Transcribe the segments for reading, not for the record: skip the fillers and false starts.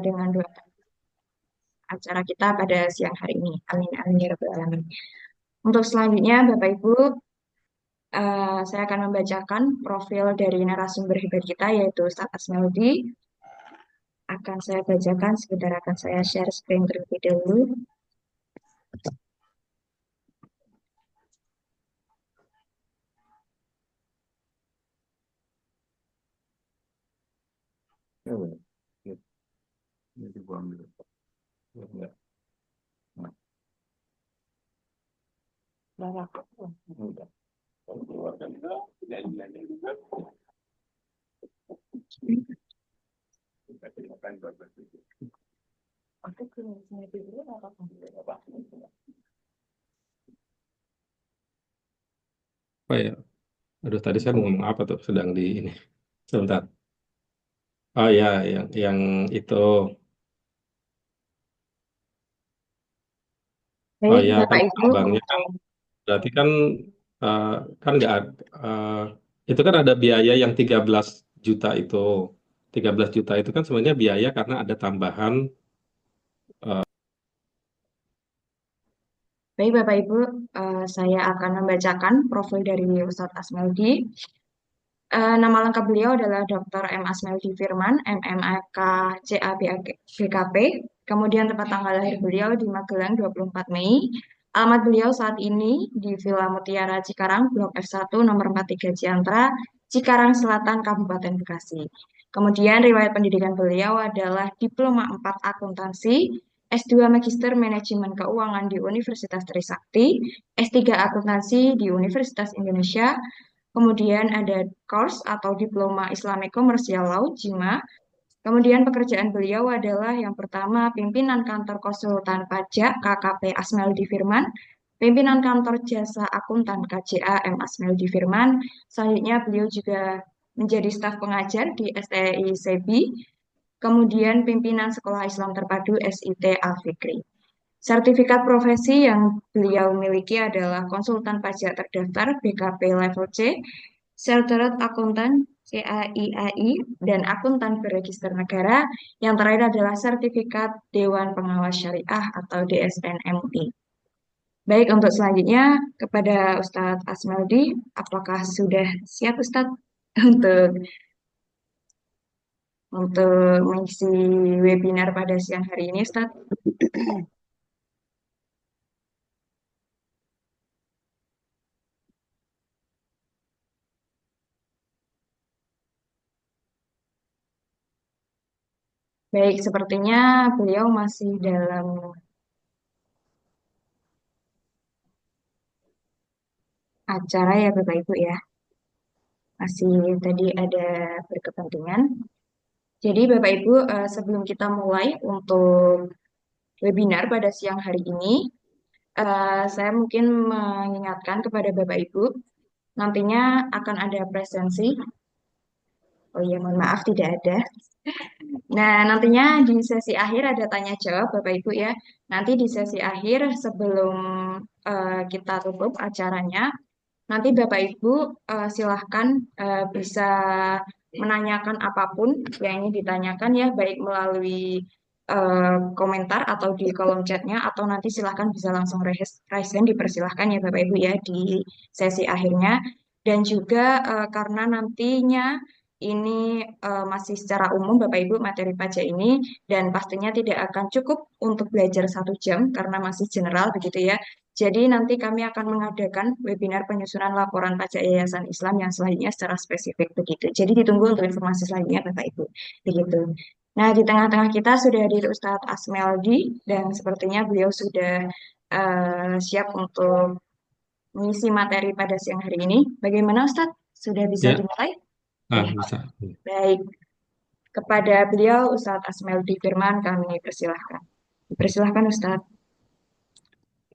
dengan doa acara kita pada siang hari ini. Amin, amin, ya rabbal alamin. Untuk selanjutnya, Bapak Ibu, saya akan membacakan profil dari narasumber hebat kita, yaitu Ustadz Asmeldi. Akan saya bacakan, sebentar akan saya share screen terlebih dahulu. Ya, boleh. Ya, ini dibuang dulu. Ya, enggak. Nah, udah. Kalau keluarkan itu, jangan. Kita terima buat berpikir. Aku ke sini dulu apa? Apa? Oh ya, aduh tadi saya mau ngomong apa tuh sedang di ini. Sebentar. Oh ya, yang itu. Oh Baik, ya, Bapak kan Ibu, abangnya kan untuk berarti eh, kan nggak itu kan ada biaya yang 13 juta itu. 13 juta itu kan sebenarnya biaya karena ada tambahan. baik, Bapak Ibu, saya akan membacakan profil dari Ustadz Asmeldi. Nama lengkap beliau adalah Dr. M. Asmeldi Firman, MMAK CABKP. Kemudian tempat tanggal lahir beliau di Magelang 24 Mei. Alamat beliau saat ini di Villa Mutiara Cikarang, Blok F1, nomor 43 Ciantra, Cikarang Selatan, Kabupaten Bekasi. Kemudian riwayat pendidikan beliau adalah Diploma 4 Akuntansi, S2 Magister Manajemen Keuangan di Universitas Trisakti, S3 Akuntansi di Universitas Indonesia. Kemudian ada course atau Diploma Islamic Commercial Law, JIMA. Kemudian pekerjaan beliau adalah yang pertama pimpinan kantor konsultan pajak KKP Asmeldi Firman, pimpinan kantor jasa akuntan KJA M Asmeldi Firman. Selanjutnya beliau juga menjadi staf pengajar di STI SEBI, kemudian pimpinan Sekolah Islam Terpadu SIT Al-Fikri. Sertifikat profesi yang beliau miliki adalah konsultan pajak terdaftar BKP level C, Chartered Accountant CAIAI, dan akuntan berregister negara. Yang terakhir adalah sertifikat Dewan Pengawas Syariah atau DSN MUI. Baik, untuk selanjutnya kepada Ustadz Asmaldi, apakah sudah siap Ustadz untuk untuk mengisi webinar pada siang hari ini, Ustadz? Baik, sepertinya beliau masih dalam acara ya Bapak Ibu ya. Masih tadi ada berkepentingan. Jadi Bapak Ibu, sebelum kita mulai untuk webinar pada siang hari ini, saya mungkin mengingatkan kepada Bapak Ibu, nantinya akan ada presensi. Oh iya, mohon maaf tidak ada. Nah, nantinya di sesi akhir ada tanya jawab Bapak Ibu ya. Nanti di sesi akhir sebelum kita tutup acaranya, nanti Bapak Ibu silahkan bisa menanyakan apapun yang ingin ditanyakan ya, baik melalui komentar atau di kolom chatnya, atau nanti silahkan bisa langsung raise hand, dipersilahkan ya Bapak Ibu ya di sesi akhirnya. Dan juga karena nantinya ini masih secara umum Bapak Ibu materi pajak ini, dan pastinya tidak akan cukup untuk belajar 1 jam karena masih general begitu ya. Jadi nanti kami akan mengadakan webinar penyusunan laporan pajak Yayasan Islam yang selanjutnya secara spesifik begitu. Jadi ditunggu untuk informasi selanjutnya Bapak Ibu. Begitu. Nah, di tengah-tengah kita sudah hadir Ustadz Asmeldi dan sepertinya beliau sudah siap untuk mengisi materi pada siang hari ini. Bagaimana Ustadz? Sudah bisa Ya, dimulai? Ya, bisa. baik. Kepada beliau Ustadz Asmeldi Firman kami persilahkan. Persilahkan Ustadz.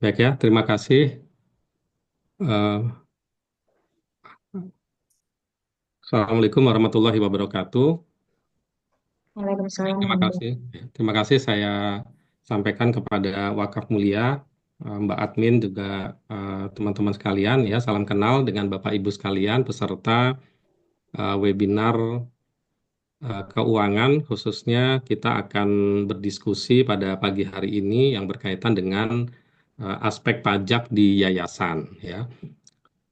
Baik ya, terima kasih. Eh, Assalamualaikum warahmatullahi wabarakatuh. Waalaikumsalam Terima warahmatullahi kasih. Terima kasih saya sampaikan kepada Wakaf Mulia, Mbak Admin juga teman-teman sekalian ya. Salam kenal dengan Bapak Ibu sekalian peserta webinar keuangan, khususnya kita akan berdiskusi pada pagi hari ini yang berkaitan dengan aspek pajak di yayasan, ya.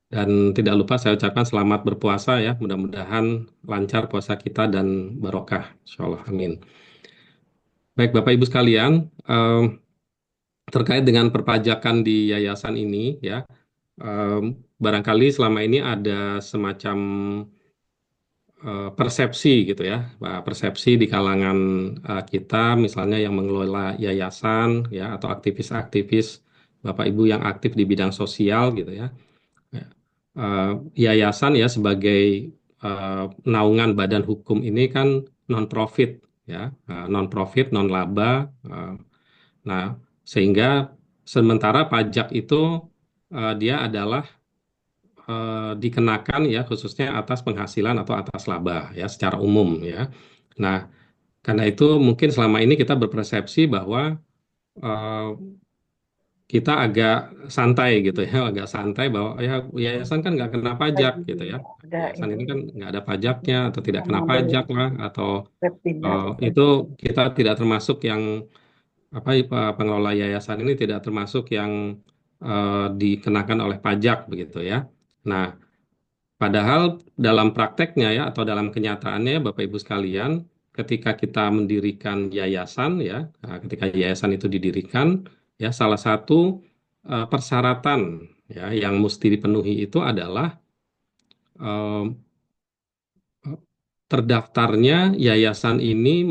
Dan tidak lupa saya ucapkan selamat berpuasa ya. Mudah-mudahan lancar puasa kita dan barokah. Insya Allah. Amin. Baik, Bapak Ibu sekalian, terkait dengan perpajakan di yayasan ini ya, barangkali selama ini ada semacam persepsi gitu ya, persepsi di kalangan kita, misalnya yang mengelola yayasan ya atau aktivis-aktivis Bapak Ibu yang aktif di bidang sosial gitu ya. Ya. Eh, Yayasan ya sebagai naungan badan hukum ini kan non profit ya, non profit, non laba. eh, Nah, sehingga sementara pajak itu dia adalah dikenakan ya khususnya atas penghasilan atau atas laba ya secara umum ya. Nah, karena itu mungkin selama ini kita berpersepsi bahwa eh, kita agak santai gitu ya, agak santai bahwa ya yayasan kan nggak kena pajak Lagi gitu ya. ada Yayasan ini ini kan nggak ada pajaknya atau tidak kena ngambil pajak lah atau webinar itu. itu kita tidak termasuk yang apa pengelola yayasan ini tidak termasuk yang dikenakan oleh pajak begitu ya. Nah, padahal dalam prakteknya ya atau dalam kenyataannya ya, Bapak Ibu sekalian, ketika kita mendirikan yayasan ya, ketika yayasan itu didirikan ya salah satu persyaratan ya yang mesti dipenuhi itu adalah eh, terdaftarnya yayasan ini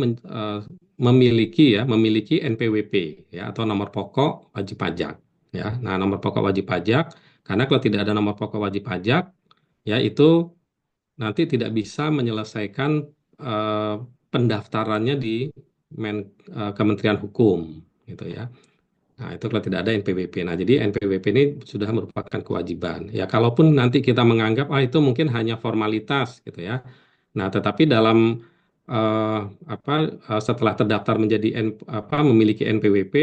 memiliki NPWP ya atau nomor pokok wajib pajak ya. Nah, nomor pokok wajib pajak karena kalau tidak ada nomor pokok wajib pajak ya itu nanti tidak bisa menyelesaikan eh, pendaftarannya di Kementerian Hukum gitu ya. Nah, itu kalau tidak ada NPWP. Nah, jadi NPWP ini sudah merupakan kewajiban. Ya, kalaupun nanti kita menganggap itu mungkin hanya formalitas gitu ya. Nah, tetapi dalam eh, apa setelah terdaftar menjadi memiliki NPWP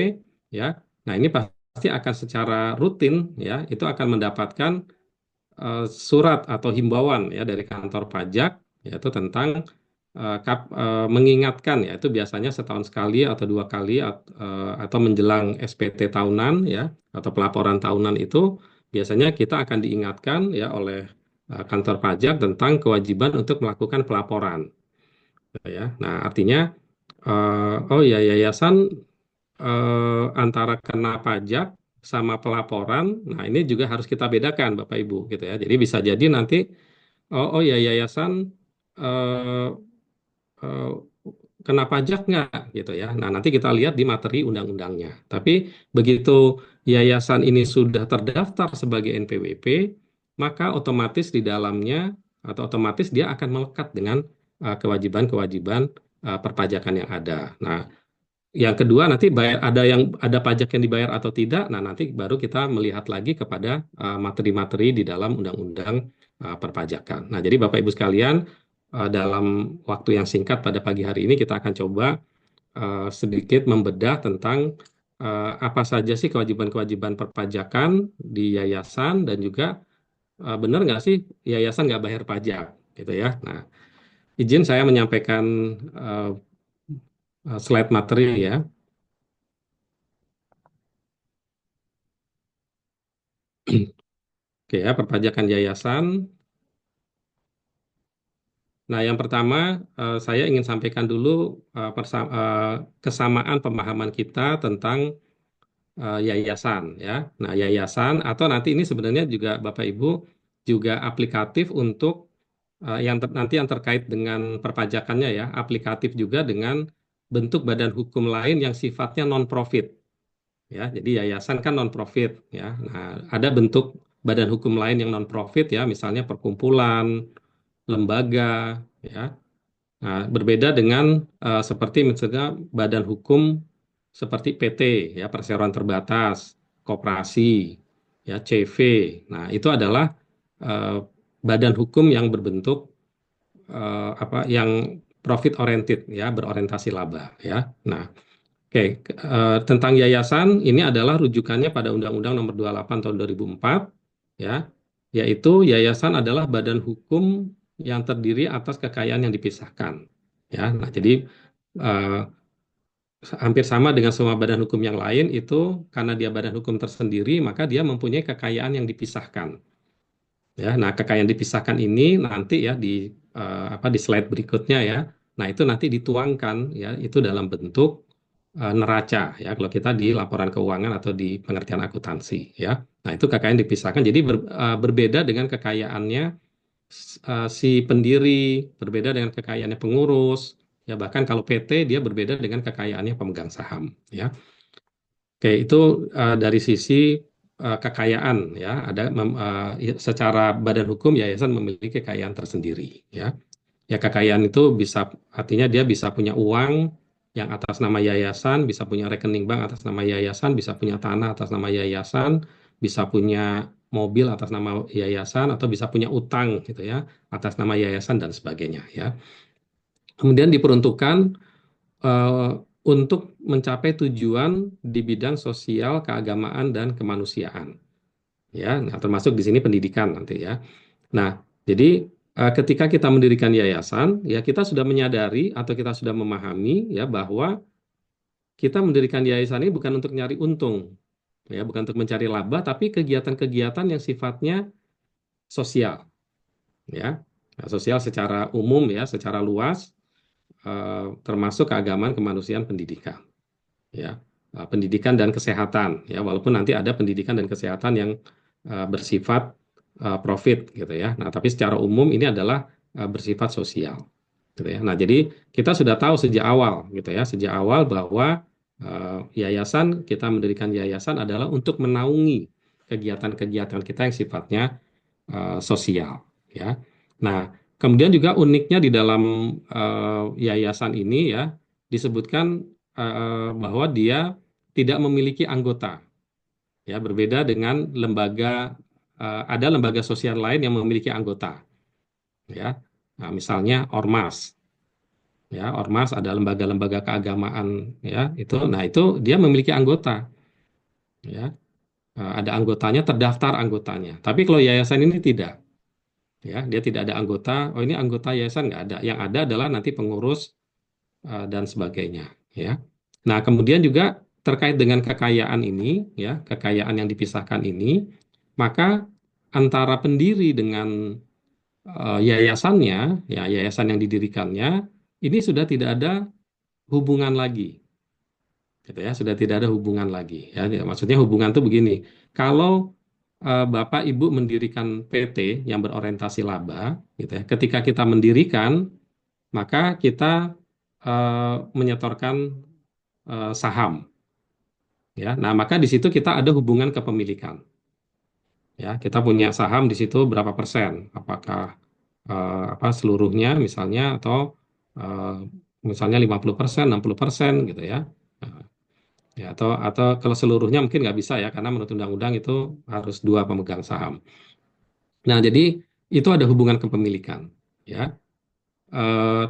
ya. Nah, ini pasti akan secara rutin ya itu akan mendapatkan surat atau himbauan ya dari kantor pajak yaitu tentang mengingatkan ya itu biasanya setahun sekali atau dua kali atau menjelang SPT tahunan ya atau pelaporan tahunan itu biasanya kita akan diingatkan ya oleh kantor pajak tentang kewajiban untuk melakukan pelaporan ya. Nah, artinya oh ya yayasan antara kena pajak sama pelaporan. Nah, ini juga harus kita bedakan, Bapak Ibu, gitu ya. Jadi bisa jadi nanti, oh ya yayasan eh, eh, kena pajak nggak, gitu ya. Nah, nanti kita lihat di materi undang-undangnya. Tapi begitu yayasan ini sudah terdaftar sebagai NPWP, maka otomatis di dalamnya atau otomatis dia akan melekat dengan kewajiban-kewajiban perpajakan yang ada. Nah, yang kedua nanti ada pajak yang dibayar atau tidak. Nah, nanti baru kita melihat lagi kepada materi-materi di dalam undang-undang perpajakan. Nah, jadi Bapak Ibu sekalian, dalam waktu yang singkat pada pagi hari ini kita akan coba sedikit membedah tentang apa saja sih kewajiban-kewajiban perpajakan di yayasan dan juga benar nggak sih yayasan nggak bayar pajak gitu ya. Nah, izin saya menyampaikan eh, slide materi ya. Oke ya, perpajakan yayasan. Nah, yang pertama saya ingin sampaikan dulu kesamaan pemahaman kita tentang yayasan ya. Nah, yayasan atau nanti ini sebenarnya juga Bapak Ibu juga aplikatif untuk nanti yang terkait dengan perpajakannya ya, aplikatif juga dengan bentuk badan hukum lain yang sifatnya non profit ya. Jadi yayasan kan non profit ya. Nah, ada bentuk badan hukum lain yang non profit ya, misalnya perkumpulan, lembaga ya. Nah, berbeda dengan seperti misalnya badan hukum seperti PT ya, perseroan terbatas, koperasi, ya CV. Nah, itu adalah eh, badan hukum yang berbentuk yang profit oriented ya, berorientasi laba ya. Nah, oke, tentang yayasan ini adalah rujukannya pada Undang-Undang Nomor 28 Tahun 2004 ya, yaitu yayasan adalah badan hukum yang terdiri atas kekayaan yang dipisahkan. ya. Nah, jadi eh, hampir sama dengan semua badan hukum yang lain itu karena dia badan hukum tersendiri, maka dia mempunyai kekayaan yang dipisahkan. Ya, nah kekayaan dipisahkan ini nanti ya di slide berikutnya ya. Nah, itu nanti dituangkan ya itu dalam bentuk neraca ya kalau kita di laporan keuangan atau di pengertian akuntansi ya. Nah, itu kekayaan dipisahkan. Jadi berbeda dengan kekayaannya si pendiri, berbeda dengan kekayaannya pengurus, ya bahkan kalau PT dia berbeda dengan kekayaannya pemegang saham ya. Oke, itu dari sisi kekayaan ya, secara badan hukum yayasan memiliki kekayaan tersendiri ya. Ya kekayaan itu bisa artinya dia bisa punya uang yang atas nama yayasan, bisa punya rekening bank atas nama yayasan, bisa punya tanah atas nama yayasan, bisa punya mobil atas nama yayasan atau bisa punya utang gitu ya atas nama yayasan dan sebagainya ya. Kemudian diperuntukkan eh, untuk mencapai tujuan di bidang sosial, keagamaan, dan kemanusiaan. Ya, nah, termasuk di sini pendidikan nanti ya. Nah, jadi ketika kita mendirikan yayasan, ya kita sudah menyadari atau kita sudah memahami ya bahwa kita mendirikan yayasan ini bukan untuk nyari untung, ya, bukan untuk mencari laba, tapi kegiatan-kegiatan yang sifatnya sosial, ya. Nah, sosial secara umum ya, secara luas, termasuk keagamaan, kemanusiaan, pendidikan. Ya, pendidikan dan kesehatan ya walaupun nanti ada pendidikan dan kesehatan yang bersifat profit gitu ya. Nah, tapi secara umum ini adalah bersifat sosial gitu ya. Nah, jadi kita sudah tahu sejak awal gitu ya, sejak awal bahwa yayasan kita mendirikan yayasan adalah untuk menaungi kegiatan-kegiatan kita yang sifatnya sosial ya. Nah, kemudian juga uniknya di dalam yayasan ini ya disebutkan bahwa dia tidak memiliki anggota ya berbeda dengan lembaga ada lembaga sosial lain yang memiliki anggota ya. Nah, misalnya ormas ya ormas ada lembaga-lembaga keagamaan ya itu nah itu dia memiliki anggota ya. Ada anggotanya terdaftar anggotanya tapi kalau yayasan ini tidak ya dia tidak ada anggota oh ini anggota yayasan nggak ada yang ada adalah nanti pengurus dan sebagainya ya. Nah, kemudian juga terkait dengan kekayaan ini ya kekayaan yang dipisahkan ini maka antara pendiri dengan yayasannya ya yayasan yang didirikannya ini sudah tidak ada hubungan lagi gitu ya sudah tidak ada hubungan lagi ya. Maksudnya hubungan itu begini kalau Bapak Ibu mendirikan PT yang berorientasi laba gitu ya ketika kita mendirikan maka kita menyetorkan saham ya. Nah, maka di situ kita ada hubungan kepemilikan ya. Kita punya saham di situ berapa persen? Apakah apa seluruhnya misalnya atau eh, misalnya 50%, 60% gitu ya. Nah, ya atau kalau seluruhnya mungkin nggak bisa ya karena menurut undang-undang itu harus dua pemegang saham. Nah, jadi itu ada hubungan kepemilikan ya.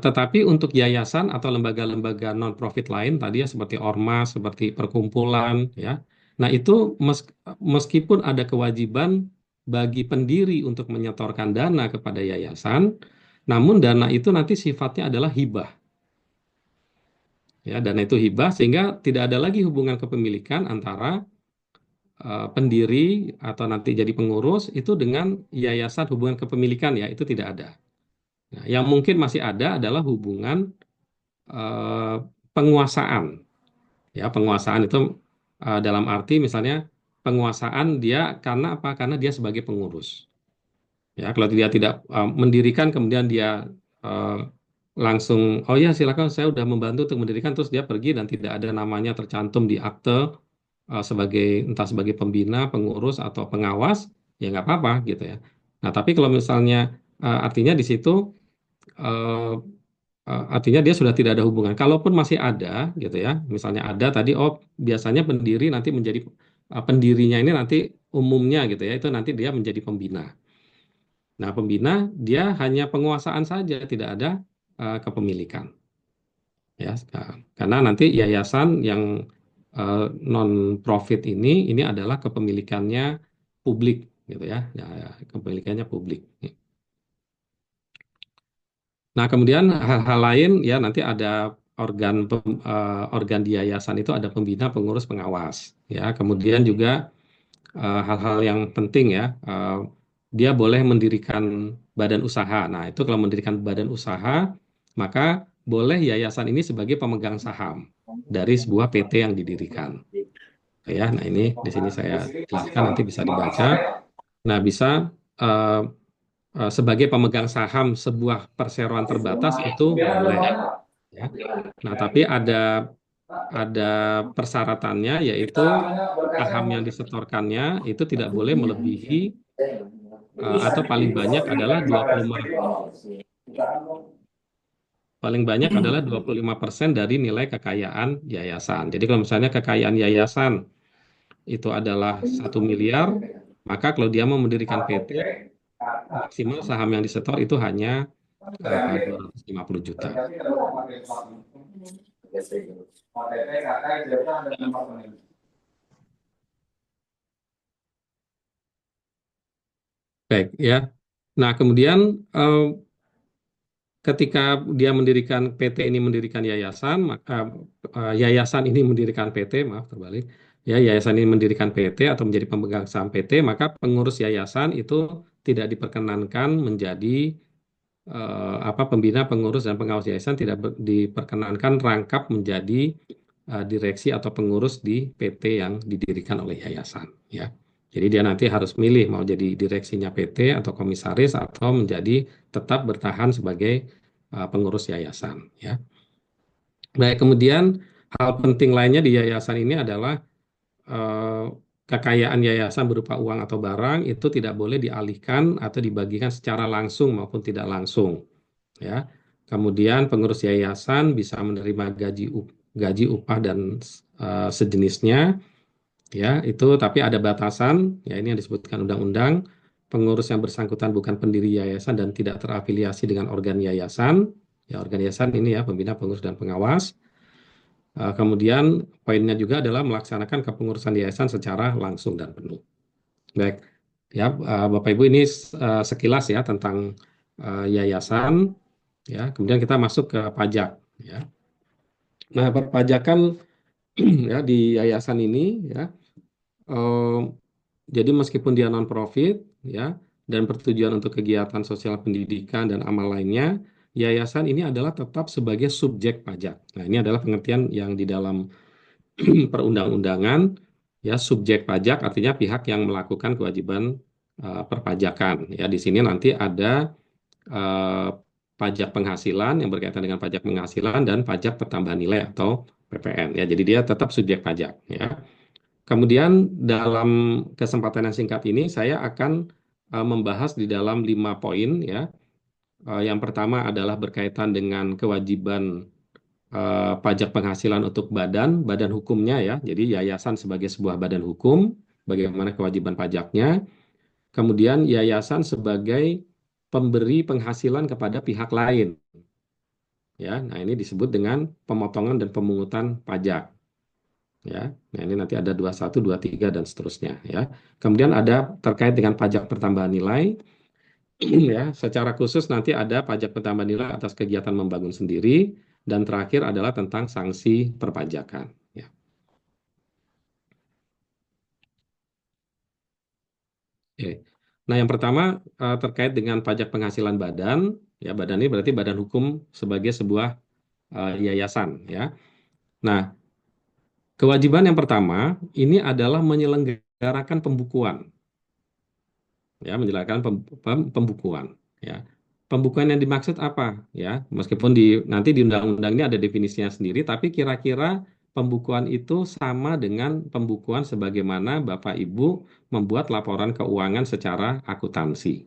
Tetapi untuk yayasan atau lembaga-lembaga non-profit lain tadi ya seperti ormas, seperti perkumpulan ya. Nah, itu meskipun ada kewajiban bagi pendiri untuk menyetorkan dana kepada yayasan, namun dana itu nanti sifatnya adalah hibah ya, dana itu hibah sehingga tidak ada lagi hubungan kepemilikan antara pendiri atau nanti jadi pengurus itu dengan yayasan hubungan kepemilikan ya, itu tidak ada. Nah, yang mungkin masih ada adalah hubungan eh, penguasaan. Ya, penguasaan itu dalam arti misalnya penguasaan dia karena apa? Karena dia sebagai pengurus. Ya, kalau dia tidak mendirikan kemudian dia eh, langsung oh ya silakan saya sudah membantu untuk mendirikan terus dia pergi dan tidak ada namanya tercantum di akte sebagai entah sebagai pembina, pengurus atau pengawas ya nggak apa-apa gitu ya. Nah, tapi kalau misalnya artinya di situ eh, artinya dia sudah tidak ada hubungan. Kalaupun masih ada, gitu ya, misalnya ada tadi, oh biasanya pendiri nanti menjadi pendirinya ini nanti umumnya gitu ya, itu nanti dia menjadi pembina. Nah, pembina dia hanya penguasaan saja, tidak ada kepemilikan. Ya, karena nanti yayasan yang non profit ini adalah kepemilikannya publik, gitu ya, ya kepemilikannya publik. Nah, kemudian hal-hal lain ya nanti ada organ di yayasan itu ada pembina, pengurus, pengawas. Ya, kemudian juga hal-hal yang penting ya, dia boleh mendirikan badan usaha. Nah, itu kalau mendirikan badan usaha, maka boleh yayasan ini sebagai pemegang saham dari sebuah PT yang didirikan. Ya, nah ini di sini saya jelaskan nanti bisa dibaca. Nah, bisa eh, sebagai pemegang saham sebuah perseroan terbatas itu boleh. Ya. Nah, tapi ada persyaratannya yaitu saham yang disetorkannya itu tidak boleh melebihi atau paling banyak adalah 25% dari nilai kekayaan yayasan. Jadi kalau misalnya kekayaan yayasan itu adalah 1 miliar, maka kalau dia mau mendirikan PT, maksimal saham yang disetor itu hanya 250 juta. Baik ya. Nah, kemudian eh, ketika dia mendirikan PT ini mendirikan yayasan, maka yayasan ini mendirikan PT, maaf terbalik. Ya, yayasan ini mendirikan PT atau menjadi pemegang saham PT, maka pengurus yayasan itu tidak diperkenankan menjadi pembina, pengurus dan pengawas yayasan tidak diperkenankan rangkap menjadi direksi atau pengurus di PT yang didirikan oleh yayasan, ya. Jadi dia nanti harus milih mau jadi direksinya PT atau komisaris atau menjadi tetap bertahan sebagai pengurus yayasan, ya. Baik, kemudian hal penting lainnya di yayasan ini adalah eh, kekayaan yayasan berupa uang atau barang itu tidak boleh dialihkan atau dibagikan secara langsung maupun tidak langsung, ya. Kemudian pengurus yayasan bisa menerima gaji upah dan sejenisnya, ya. Itu tapi ada batasan, ya, ini yang disebutkan undang-undang. Pengurus yang bersangkutan bukan pendiri yayasan dan tidak terafiliasi dengan organ yayasan, ya, organ yayasan ini ya pembina, pengurus dan pengawas. Kemudian poinnya juga adalah melaksanakan kepengurusan yayasan secara langsung dan penuh. Baik, ya, Bapak Ibu, ini sekilas ya tentang yayasan. Ya, kemudian kita masuk ke pajak. Ya, nah, perpajakan ya di yayasan ini, ya, eh, jadi meskipun dia non profit, ya, dan bertujuan untuk kegiatan sosial pendidikan dan amal lainnya, yayasan ini adalah tetap sebagai subjek pajak. Nah, ini adalah pengertian yang di dalam perundang-undangan, ya. Subjek pajak artinya pihak yang melakukan kewajiban perpajakan. Ya, di sini nanti ada eh, pajak penghasilan yang berkaitan dengan pajak penghasilan dan pajak pertambahan nilai atau PPN. Ya, jadi dia tetap subjek pajak. Ya. Kemudian dalam kesempatan yang singkat ini saya akan membahas di dalam 5 poin. Ya. Yang pertama adalah berkaitan dengan kewajiban pajak penghasilan untuk badan hukumnya, ya. Jadi yayasan sebagai sebuah badan hukum, bagaimana kewajiban pajaknya. Kemudian yayasan sebagai pemberi penghasilan kepada pihak lain, ya. Nah, ini disebut dengan pemotongan dan pemungutan pajak, ya. Nah, ini nanti ada 21, 23 dan seterusnya, ya. Kemudian ada terkait dengan pajak pertambahan nilai, ya. Secara khusus nanti ada pajak pertambahan nilai atas kegiatan membangun sendiri, dan terakhir adalah tentang sanksi perpajakan, ya. Oke. Nah, yang pertama terkait dengan pajak penghasilan badan, ya, badan ini berarti badan hukum sebagai sebuah yayasan, ya. Nah, kewajiban yang pertama ini adalah menyelenggarakan pembukuan, ya, menjelaskan pembukuan, ya. Pembukuan yang dimaksud apa, ya? Meskipun nanti di undang-undang ini ada definisinya sendiri, tapi kira-kira pembukuan itu sama dengan pembukuan sebagaimana Bapak Ibu membuat laporan keuangan secara akuntansi,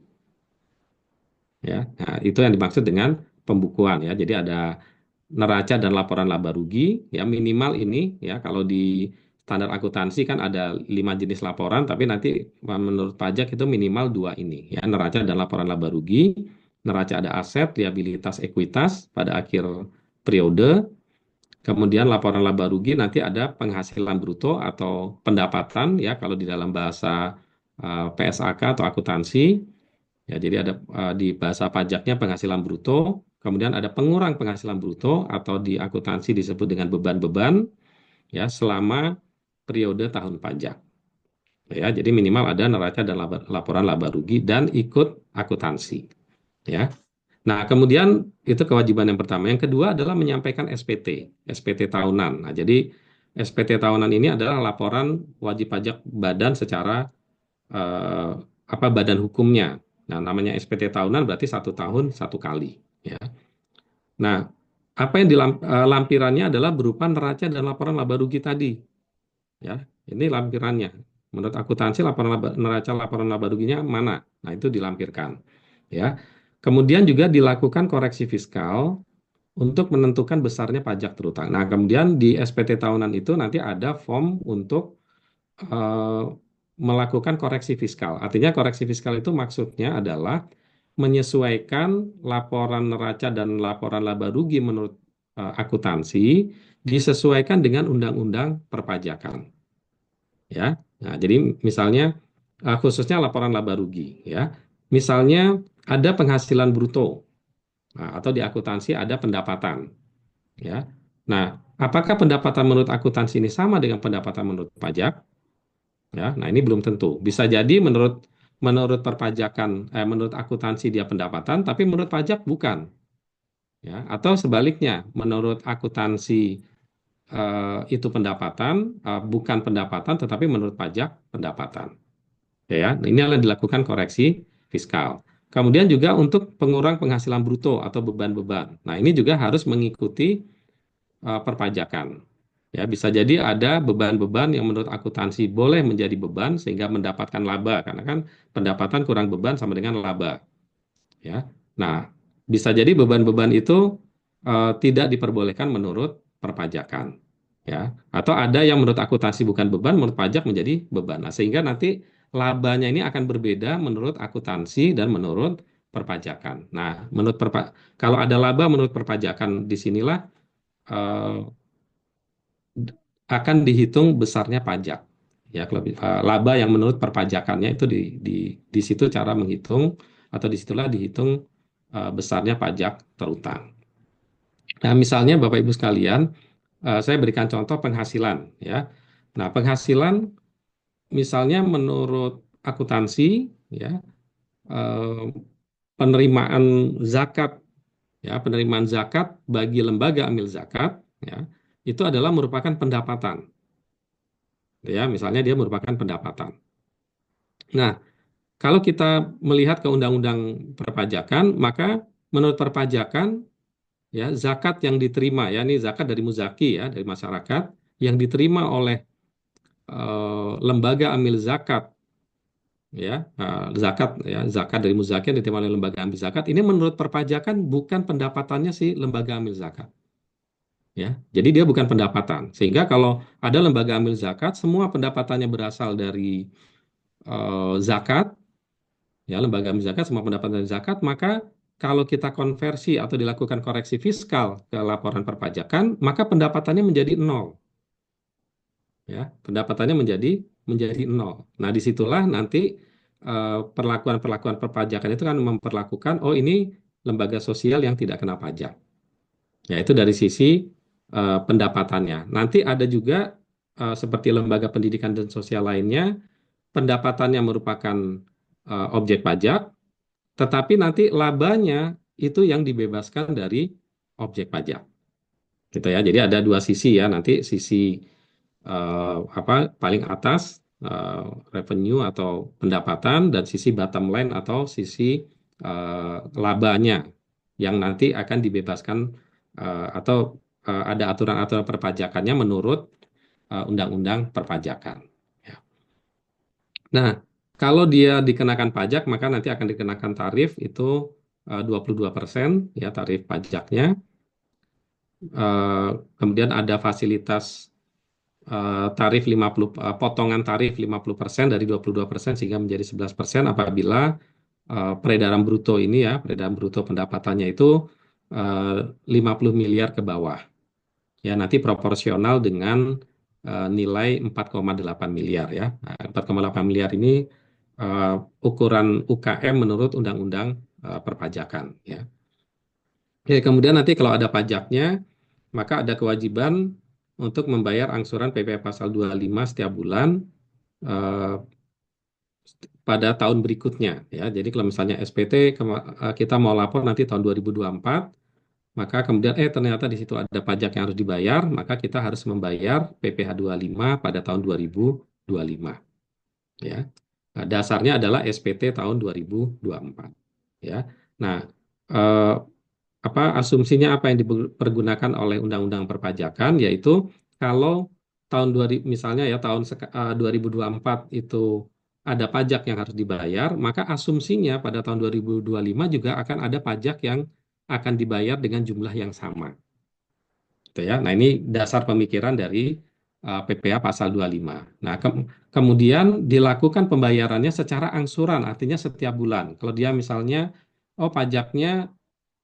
ya. Nah, itu yang dimaksud dengan pembukuan, ya. Jadi ada neraca dan laporan laba rugi, ya, minimal ini, ya. Kalau di standar akuntansi kan ada 5 jenis laporan, tapi nanti menurut pajak itu minimal dua ini, ya, neraca dan laporan laba rugi. Neraca ada aset, liabilitas, ekuitas pada akhir periode. Kemudian laporan laba rugi nanti ada penghasilan bruto atau pendapatan, ya, kalau di dalam bahasa PSAK atau akuntansi. Ya, jadi ada di bahasa pajaknya penghasilan bruto. kemudian ada pengurang penghasilan bruto atau di akuntansi disebut dengan beban-beban ya selama periode tahun pajak. Ya, jadi minimal ada neraca dan laporan laba rugi dan ikut akuntansi. Ya. Nah, kemudian itu kewajiban yang pertama. Yang kedua adalah menyampaikan SPT tahunan. Nah, jadi SPT tahunan ini adalah laporan wajib pajak badan secara eh, badan hukumnya. Nah, namanya SPT tahunan berarti 1 tahun 1 kali. Ya. Nah, apa yang lampirannya adalah berupa neraca dan laporan laba rugi tadi. Ya, ini lampirannya. Menurut akuntansi neraca laporan laba ruginya mana? Nah, itu dilampirkan. Ya. Kemudian juga dilakukan koreksi fiskal untuk menentukan besarnya pajak terutang. Nah, kemudian di SPT tahunan itu nanti ada form untuk eh, melakukan koreksi fiskal. Artinya koreksi fiskal itu maksudnya adalah menyesuaikan laporan neraca dan laporan laba rugi menurut akuntansi disesuaikan dengan undang-undang perpajakan. Ya, nah, jadi misalnya khususnya laporan laba rugi. Ya, misalnya ada penghasilan bruto, nah, atau di akuntansi ada pendapatan. Ya, nah, apakah pendapatan menurut akuntansi ini sama dengan pendapatan menurut pajak? Ya, nah ini belum tentu. Bisa jadi menurut menurut perpajakan, menurut akuntansi dia pendapatan, tapi menurut pajak bukan. Ya, atau sebaliknya, menurut akuntansi itu pendapatan, bukan pendapatan, tetapi menurut pajak pendapatan. Ya, ini adalah dilakukan koreksi fiskal. Kemudian juga untuk pengurang penghasilan bruto atau beban-beban. Nah, ini juga harus mengikuti perpajakan. Ya, bisa jadi ada beban-beban yang menurut akuntansi boleh menjadi beban sehingga mendapatkan laba karena kan pendapatan kurang beban sama dengan laba. Ya, nah bisa jadi beban-beban itu tidak diperbolehkan menurut perpajakan. Ya, atau ada yang menurut akuntansi bukan beban, menurut pajak menjadi beban. Nah, sehingga nanti labanya ini akan berbeda menurut akuntansi dan menurut perpajakan. Nah, kalau ada laba menurut perpajakan disinilah eh, akan dihitung besarnya pajak. Ya, laba yang menurut perpajakannya itu di situ cara menghitung atau disitulah dihitung besarnya pajak terutang. Nah, misalnya Bapak Ibu sekalian, saya berikan contoh penghasilan ya. Nah, penghasilan misalnya menurut akuntansi ya, eh, penerimaan zakat ya, penerimaan zakat bagi lembaga amil zakat ya, itu adalah merupakan pendapatan. Ya, misalnya dia merupakan pendapatan. Nah, kalau kita melihat ke undang-undang perpajakan, maka menurut perpajakan ya zakat yang diterima ya ini zakat dari muzaki ya dari masyarakat yang diterima oleh lembaga amil zakat ya zakat dari muzaki yang diterima oleh lembaga amil zakat ini menurut perpajakan bukan pendapatannya si lembaga amil zakat ya jadi dia bukan pendapatan sehingga kalau ada lembaga amil zakat semua pendapatannya berasal dari zakat ya lembaga amil zakat semua pendapatan dari zakat maka kalau kita konversi atau dilakukan koreksi fiskal ke laporan perpajakan maka pendapatannya menjadi nol ya pendapatannya menjadi nol. Nah disitulah nanti perlakuan-perlakuan perpajakan itu kan memperlakukan oh ini lembaga sosial yang tidak kena pajak. Ya itu dari sisi pendapatannya. Nanti ada juga seperti lembaga pendidikan dan sosial lainnya pendapatannya merupakan objek pajak, tetapi nanti labanya itu yang dibebaskan dari objek pajak. Gitu ya. Jadi ada dua sisi ya. Nanti sisi paling atas eh, revenue atau pendapatan dan sisi bottom line atau sisi labanya yang nanti akan dibebaskan atau ada aturan-aturan perpajakannya menurut undang-undang perpajakan. Ya. Nah, kalau dia dikenakan pajak maka nanti akan dikenakan tarif itu 22% ya tarif pajaknya. Kemudian ada fasilitas tarif 50 potongan tarif 50% dari 22% sehingga menjadi 11% apabila peredaran bruto ini ya, peredaran bruto pendapatannya itu 50 miliar ke bawah. Ya, nanti proporsional dengan nilai 4,8 miliar ya. Nah, 4,8 miliar ini ukuran UKM menurut Undang-Undang perpajakan ya. Oke, kemudian nanti kalau ada pajaknya, maka ada kewajiban untuk membayar angsuran PPh pasal 25 setiap bulan eh, pada tahun berikutnya ya. Jadi kalau misalnya SPT kita mau lapor nanti tahun 2024, maka kemudian ternyata di situ ada pajak yang harus dibayar, maka kita harus membayar PPh 25 pada tahun 2025 ya. Nah, dasarnya adalah SPT tahun 2024 ya. Nah, eh, apa asumsinya apa yang dipergunakan oleh Undang-Undang Perpajakan, yaitu kalau tahun 2000 misalnya ya tahun 2024 itu ada pajak yang harus dibayar, maka asumsinya pada tahun 2025 juga akan ada pajak yang akan dibayar dengan jumlah yang sama gitu ya. Nah, ini dasar pemikiran dari PPh pasal 25. Nah, kemudian dilakukan pembayarannya secara angsuran, artinya setiap bulan. Kalau dia misalnya, oh pajaknya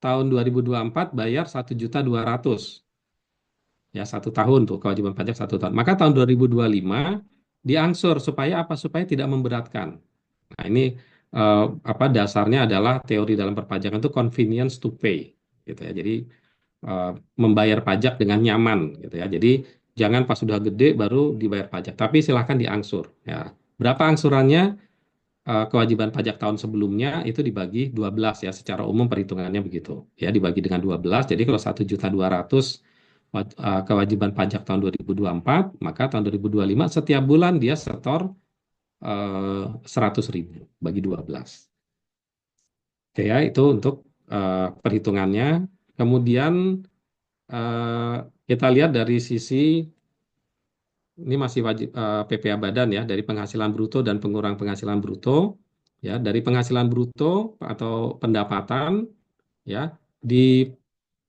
tahun 2024 bayar 1.200.000 ya 1 tahun tuh kewajiban pajak 1 tahun. Maka tahun 2025 diangsur supaya apa? Supaya tidak memberatkan. Nah, ini eh, apa dasarnya adalah teori dalam perpajakan itu convenience to pay gitu ya. Jadi eh, membayar pajak dengan nyaman gitu ya. Jadi jangan pas sudah gede baru dibayar pajak, tapi silahkan diangsur ya. Berapa angsurannya? Kewajiban pajak tahun sebelumnya itu dibagi 12 ya, secara umum perhitungannya begitu ya, dibagi dengan 12. Jadi kalau 1.200.000 kewajiban pajak tahun 2024, maka tahun 2025 setiap bulan dia setor 100.000 bagi 12. Oke ya, itu untuk perhitungannya. Kemudian eh, kita lihat dari sisi ini masih wajib PPh badan ya, dari penghasilan bruto dan pengurang penghasilan bruto ya. Dari penghasilan bruto atau pendapatan ya, di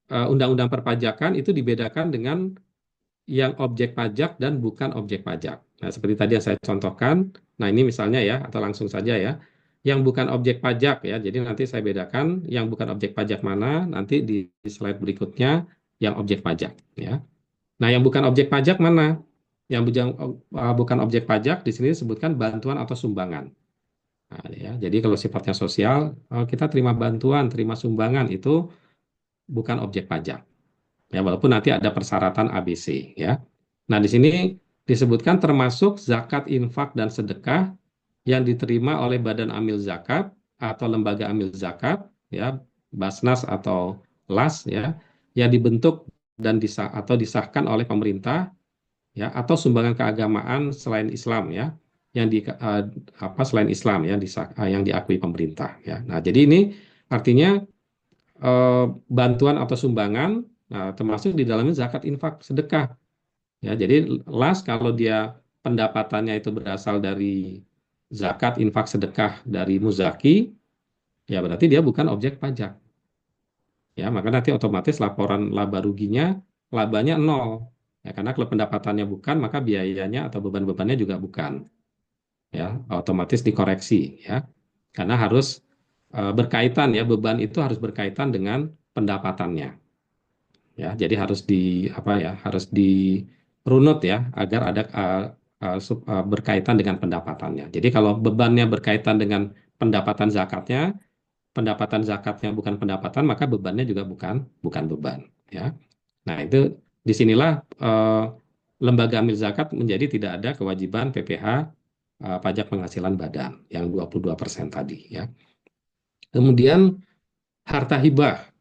Undang-Undang Perpajakan itu dibedakan dengan yang objek pajak dan bukan objek pajak. Nah, seperti tadi yang saya contohkan. Nah, ini misalnya ya, atau langsung saja ya, yang bukan objek pajak ya. Jadi nanti saya bedakan yang bukan objek pajak mana, nanti di slide berikutnya yang objek pajak ya. Nah, yang bukan objek pajak mana? Yang bukan objek pajak di sini disebutkan bantuan atau sumbangan. Nah, ya, jadi kalau sifatnya sosial, kita terima bantuan, terima sumbangan itu bukan objek pajak. Ya, walaupun nanti ada persyaratan ABC ya. Nah, di sini disebutkan termasuk zakat, infak, dan sedekah yang diterima oleh Badan Amil Zakat atau lembaga amil zakat ya, Basnas atau LAS ya, yang dibentuk dan atau disahkan oleh pemerintah ya, atau sumbangan keagamaan selain Islam ya, yang selain Islam ya, yang diakui pemerintah ya. Nah, jadi ini artinya eh, bantuan atau sumbangan, nah, termasuk di dalamnya zakat, infak, sedekah ya. Jadi las kalau dia pendapatannya itu berasal dari zakat, infak, sedekah dari muzaki, ya berarti dia bukan objek pajak ya. Maka nanti otomatis laporan laba ruginya labanya nol ya, karena kalau pendapatannya bukan maka biayanya atau beban-bebannya juga bukan ya, otomatis dikoreksi ya, karena harus berkaitan ya, beban itu harus berkaitan dengan pendapatannya ya. Jadi harus di apa ya, harus dirunut ya, agar ada berkaitan dengan pendapatannya. Jadi kalau bebannya berkaitan dengan pendapatan zakatnya bukan pendapatan, maka bebannya juga bukan bukan beban ya. Nah, itu disinilah lembaga amil zakat menjadi tidak ada kewajiban PPh pajak penghasilan badan yang 22% tadi ya. Kemudian harta hibah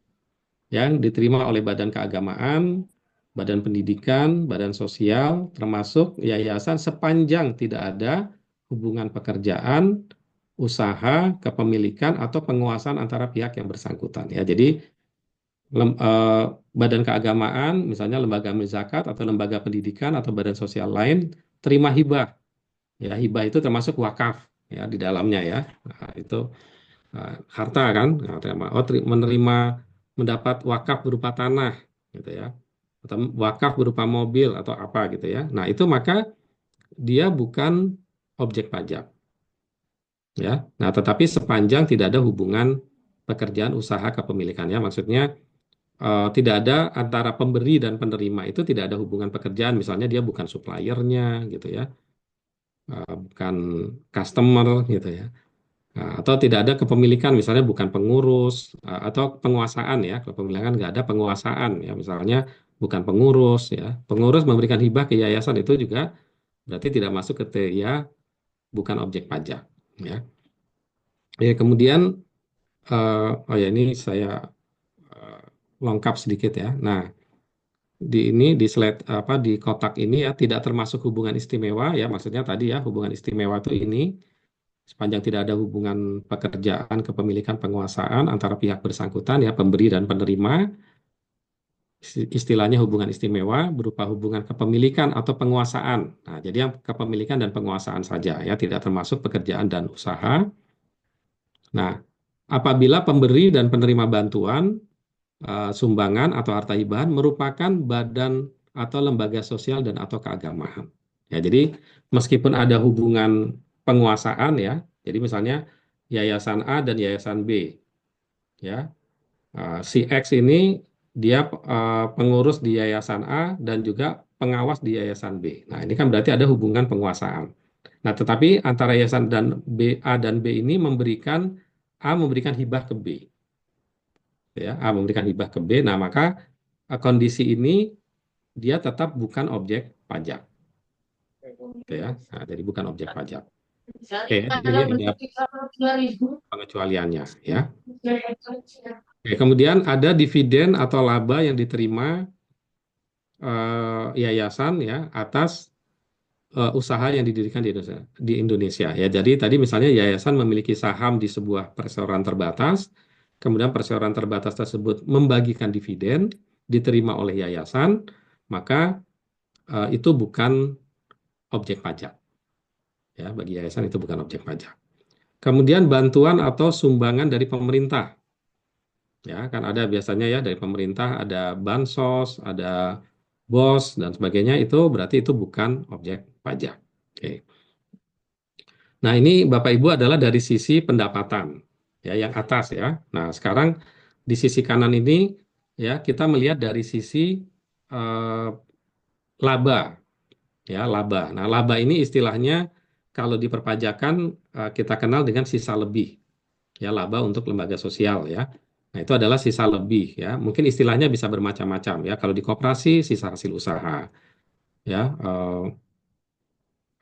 yang diterima oleh badan keagamaan, badan pendidikan, badan sosial, termasuk yayasan sepanjang tidak ada hubungan pekerjaan, usaha, kepemilikan, atau penguasaan antara pihak yang bersangkutan. Ya, jadi badan keagamaan, misalnya lembaga amil zakat atau lembaga pendidikan atau badan sosial lain, terima hibah. Ya, hibah itu termasuk wakaf ya di dalamnya ya. Nah, itu harta kan, nah, menerima mendapat wakaf berupa tanah gitu ya, atau wakaf berupa mobil atau apa gitu ya. Nah, itu maka dia bukan objek pajak ya. Nah, tetapi sepanjang tidak ada hubungan pekerjaan usaha kepemilikannya, maksudnya tidak ada antara pemberi dan penerima itu tidak ada hubungan pekerjaan, misalnya dia bukan suppliernya gitu ya, bukan customer gitu ya. Nah, atau tidak ada kepemilikan, misalnya bukan pengurus atau penguasaan ya. Kalau pemilikan nggak ada penguasaan ya, misalnya bukan pengurus ya. Pengurus memberikan hibah ke yayasan itu juga berarti tidak masuk kriteria bukan objek pajak ya. Ya, kemudian oh ya ini saya eh, lengkap sedikit ya. Nah, di slide apa di kotak ini ya tidak termasuk hubungan istimewa ya, maksudnya tadi ya hubungan istimewa itu ini sepanjang tidak ada hubungan pekerjaan, kepemilikan, penguasaan antara pihak bersangkutan ya pemberi dan penerima, istilahnya hubungan istimewa berupa hubungan kepemilikan atau penguasaan. Nah, jadi yang kepemilikan dan penguasaan saja ya tidak termasuk pekerjaan dan usaha. Nah, apabila pemberi dan penerima bantuan sumbangan atau harta hibahan merupakan badan atau lembaga sosial dan atau keagamaan. Ya, jadi meskipun ada hubungan penguasaan ya, jadi misalnya yayasan A dan yayasan B, ya, si X ini dia pengurus di yayasan A dan juga pengawas di yayasan B. Nah, ini kan berarti ada hubungan penguasaan. Nah, tetapi antara yayasan dan A dan B ini A memberikan hibah ke B, ya, A memberikan hibah ke B. Nah, maka kondisi ini dia tetap bukan objek pajak, gitu ya. Nah, jadi bukan objek pajak. Oke, ini ada pengecualiannya, ya. Oke, kemudian ada dividen atau laba yang diterima yayasan ya atas usaha yang didirikan di Indonesia. Ya, jadi tadi misalnya yayasan memiliki saham di sebuah perseroan terbatas, kemudian perseroan terbatas tersebut membagikan dividen diterima oleh yayasan, maka itu bukan objek pajak. Ya, bagi yayasan itu bukan objek pajak. Kemudian bantuan atau sumbangan dari pemerintah. Ya, kan ada biasanya ya dari pemerintah ada bansos, ada BOS dan sebagainya itu berarti itu bukan objek pajak. Oke. Nah, ini Bapak Ibu adalah dari sisi pendapatan ya yang atas ya. Nah, sekarang di sisi kanan ini ya kita melihat dari sisi eh, laba ya laba. Nah, laba ini istilahnya kalau di perpajakan kita kenal dengan sisa lebih ya laba untuk lembaga sosial ya. Nah, itu adalah sisa lebih ya. Mungkin istilahnya bisa bermacam-macam ya. Kalau di koperasi sisa hasil usaha ya.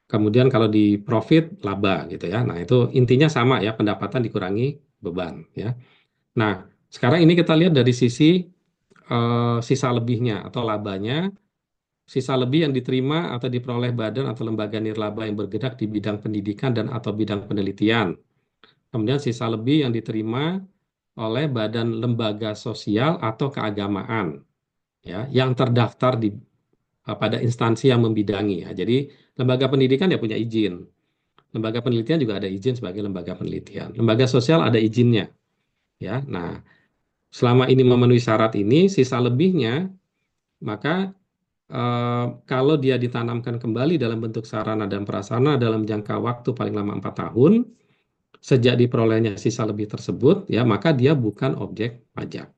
Kemudian kalau di profit laba gitu ya. Nah, itu intinya sama ya, pendapatan dikurangi beban ya. Nah, sekarang ini kita lihat dari sisi sisa lebihnya atau labanya. Sisa lebih yang diterima atau diperoleh badan atau lembaga nirlaba yang bergerak di bidang pendidikan dan atau bidang penelitian. Kemudian sisa lebih yang diterima oleh badan lembaga sosial atau keagamaan ya yang terdaftar pada instansi yang membidangi ya. Jadi lembaga pendidikan ya punya izin. Lembaga penelitian juga ada izin sebagai lembaga penelitian. Lembaga sosial ada izinnya ya. Nah, selama ini memenuhi syarat ini, sisa lebihnya maka kalau dia ditanamkan kembali dalam bentuk sarana dan prasarana dalam jangka waktu paling lama 4 tahun, sejak diperolehnya sisa lebih tersebut, ya maka dia bukan objek pajak,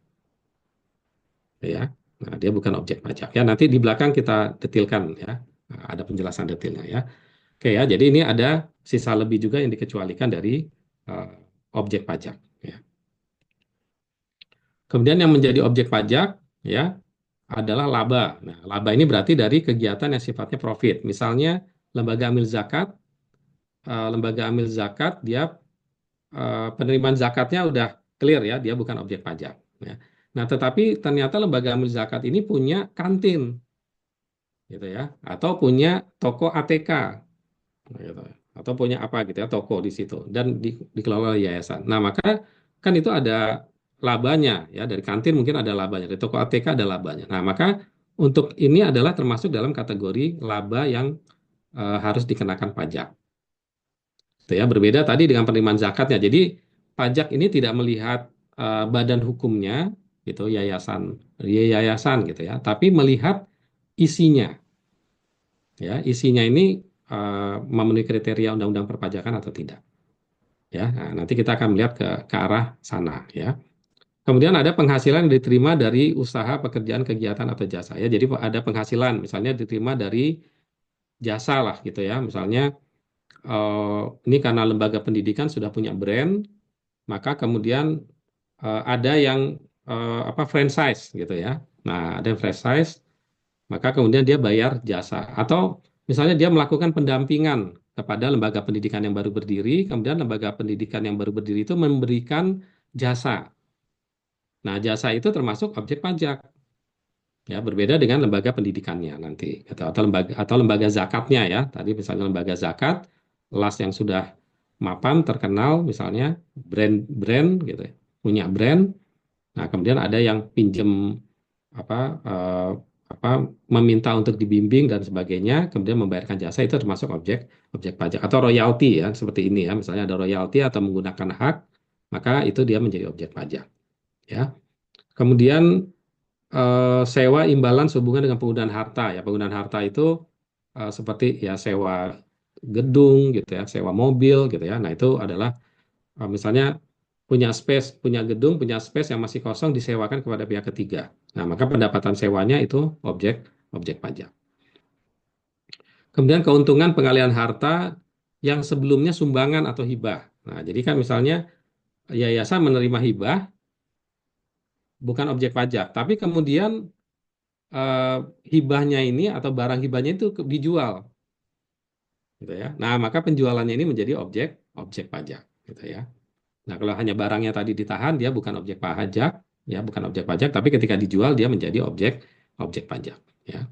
ya. Nah, dia bukan objek pajak. Ya, nanti di belakang kita detilkan, ya. Nah, ada penjelasan detailnya, ya. Oke, ya. Jadi ini ada sisa lebih juga yang dikecualikan dari eh, objek pajak, ya. Kemudian yang menjadi objek pajak, ya, adalah laba. Nah, laba ini berarti dari kegiatan yang sifatnya profit. Misalnya lembaga amil zakat dia penerimaan zakatnya udah clear ya, dia bukan objek pajak. Ya. Nah, tetapi ternyata lembaga amil zakat ini punya kantin, gitu ya, atau punya toko ATK, gitu, atau punya apa gitu ya, toko di situ dan dikelola oleh yayasan. Nah, maka kan itu ada labanya ya, dari kantin mungkin ada labanya, dari toko ATK ada labanya. Nah, maka untuk ini adalah termasuk dalam kategori laba yang harus dikenakan pajak. Gitu ya, berbeda tadi dengan penerimaan zakatnya. Jadi pajak ini tidak melihat badan hukumnya gitu, yayasan gitu ya, tapi melihat isinya ya, isinya ini memenuhi kriteria undang-undang perpajakan atau tidak. Ya, nah, nanti kita akan melihat ke arah sana ya. Kemudian ada penghasilan yang diterima dari usaha, pekerjaan, kegiatan atau jasa ya. Jadi ada penghasilan misalnya diterima dari jasa lah gitu ya. Misalnya ini karena lembaga pendidikan sudah punya brand, maka kemudian ada yang apa franchise gitu ya. Nah, ada yang franchise, maka kemudian dia bayar jasa. Atau misalnya dia melakukan pendampingan kepada lembaga pendidikan yang baru berdiri, kemudian lembaga pendidikan yang baru berdiri itu memberikan jasa. Nah, jasa itu termasuk objek pajak. Ya, berbeda dengan lembaga pendidikannya nanti atau lembaga zakatnya ya. Tadi misalnya lembaga zakat, las yang sudah mapan terkenal misalnya brand-brand gitu ya, punya brand. Nah, kemudian ada yang pinjem apa eh, apa meminta untuk dibimbing dan sebagainya, kemudian membayarkan jasa itu termasuk objek objek pajak atau royalti ya, seperti ini ya. Misalnya ada royalti atau menggunakan hak, maka itu dia menjadi objek pajak ya. Kemudian sewa imbalan sehubungan dengan penggunaan harta ya. Penggunaan harta itu seperti ya sewa gedung gitu ya, sewa mobil gitu ya. Nah, itu adalah misalnya punya space, punya gedung, punya space yang masih kosong disewakan kepada pihak ketiga. Nah, maka pendapatan sewanya itu objek objek pajak. Kemudian keuntungan pengalihan harta yang sebelumnya sumbangan atau hibah. Nah, jadi kan misalnya yayasan menerima hibah bukan objek pajak, tapi kemudian eh, hibahnya ini atau barang hibahnya itu dijual, gitu ya. Nah, maka penjualannya ini menjadi objek objek pajak, gitu ya. Nah, kalau hanya barangnya tadi ditahan, dia bukan objek pajak, ya, bukan objek pajak, tapi ketika dijual dia menjadi objek objek pajak, ya.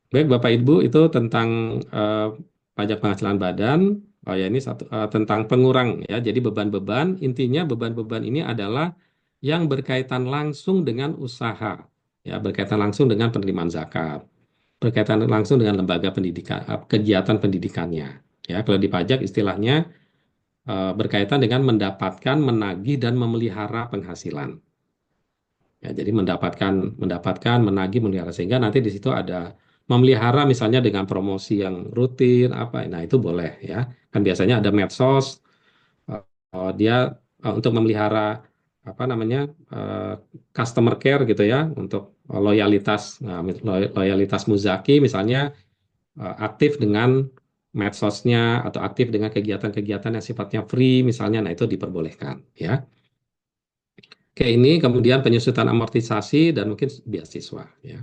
Baik, Bapak Ibu, itu tentang eh, pajak penghasilan badan. Oh ya, ini satu tentang pengurang ya. Jadi beban-beban, intinya beban-beban ini adalah yang berkaitan langsung dengan usaha, ya, berkaitan langsung dengan penerimaan zakat, berkaitan langsung dengan lembaga pendidikan, kegiatan pendidikannya. Ya, kalau di pajak istilahnya berkaitan dengan mendapatkan, menagih dan memelihara penghasilan. Ya, jadi mendapatkan, menagih, memelihara sehingga nanti di situ ada memelihara misalnya dengan promosi yang rutin apa. Nah, itu boleh ya. Kan biasanya ada medsos dia untuk memelihara apa namanya eh, customer care gitu ya untuk loyalitas loyalitas Muzaki misalnya aktif dengan medsosnya atau aktif dengan kegiatan-kegiatan yang sifatnya free misalnya, nah itu diperbolehkan ya. Oke, ini kemudian penyusutan amortisasi dan mungkin beasiswa ya.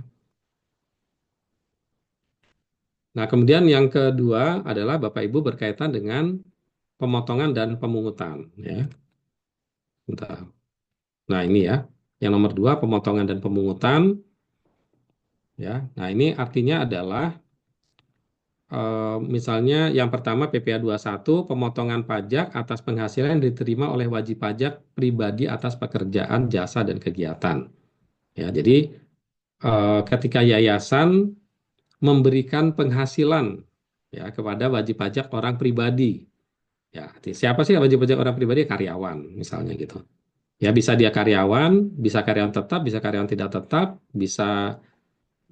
Nah, kemudian yang kedua adalah Bapak Ibu berkaitan dengan pemotongan dan pemungutan ya. Bentar. Nah, ini ya. Yang nomor dua pemotongan dan pemungutan ya. Nah, ini artinya adalah misalnya yang pertama PPA satu pemotongan pajak atas penghasilan yang diterima oleh wajib pajak pribadi atas pekerjaan, jasa, dan kegiatan. Ya, jadi ketika yayasan memberikan penghasilan ya kepada wajib pajak orang pribadi. Ya, siapa sih wajib pajak orang pribadi? Karyawan, misalnya gitu. Ya, bisa dia karyawan, bisa karyawan tetap, bisa karyawan tidak tetap, bisa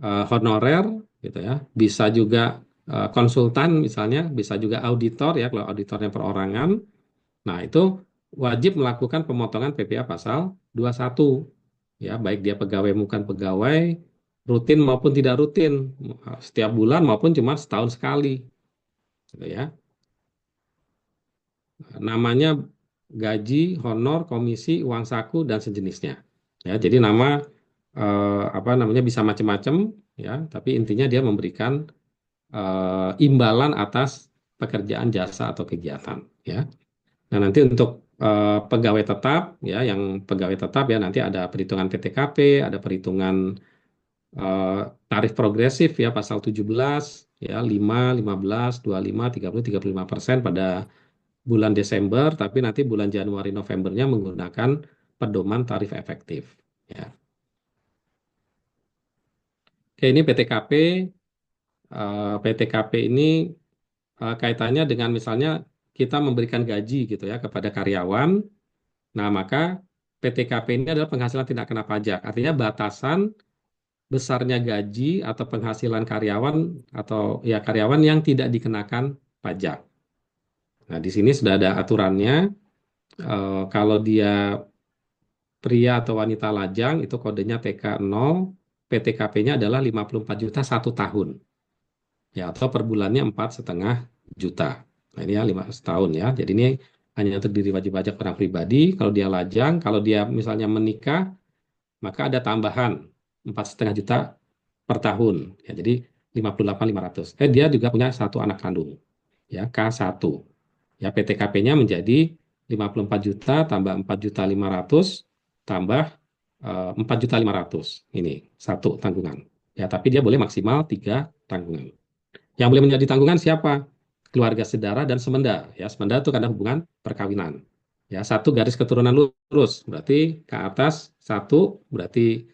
honorer gitu ya. Bisa juga konsultan misalnya, bisa juga auditor ya kalau auditornya perorangan. Nah, itu wajib melakukan pemotongan PPh pasal 21 ya, baik dia pegawai bukan pegawai, rutin maupun tidak rutin, setiap bulan maupun cuma setahun sekali gitu ya. Namanya gaji, honor, komisi, uang saku dan sejenisnya. Ya, jadi nama apa namanya bisa macam-macam ya, tapi intinya dia memberikan imbalan atas pekerjaan jasa atau kegiatan ya. Nah, nanti untuk pegawai tetap ya, yang pegawai tetap ya nanti ada perhitungan PTKP, ada perhitungan eh, tarif progresif ya pasal 17 ya 5, 15, 25, 30, 35% pada bulan Desember, tapi nanti bulan Januari Novembernya menggunakan pedoman tarif efektif ya. Oke, ini PTKP. PTKP ini kaitannya dengan misalnya kita memberikan gaji gitu ya kepada karyawan. Nah, maka PTKP ini adalah penghasilan tidak kena pajak. Artinya batasan besarnya gaji atau penghasilan karyawan atau ya karyawan yang tidak dikenakan pajak. Nah, di sini sudah ada aturannya. Kalau dia pria atau wanita lajang itu kodenya TK0, PTKP-nya adalah 54 juta 1 tahun. Ya, atau per bulannya 4,5 juta. Nah, ini ya 15 tahun ya. Jadi ini hanya untuk diri wajib pajak orang pribadi. Kalau dia lajang, kalau dia misalnya menikah, maka ada tambahan 4,5 juta per tahun. Ya, jadi 58.500. Dia juga punya satu anak kandung, ya K1. Ya, PTKP-nya menjadi 54 juta tambah 4.500.000 tambah 4.500.000. Ini satu tanggungan. Ya, tapi dia boleh maksimal 3 tanggungan. Yang boleh menjadi tanggungan siapa? Keluarga saudara dan semenda. Ya, semenda itu karena hubungan perkawinan. Ya, satu garis keturunan lurus, berarti ke atas satu, berarti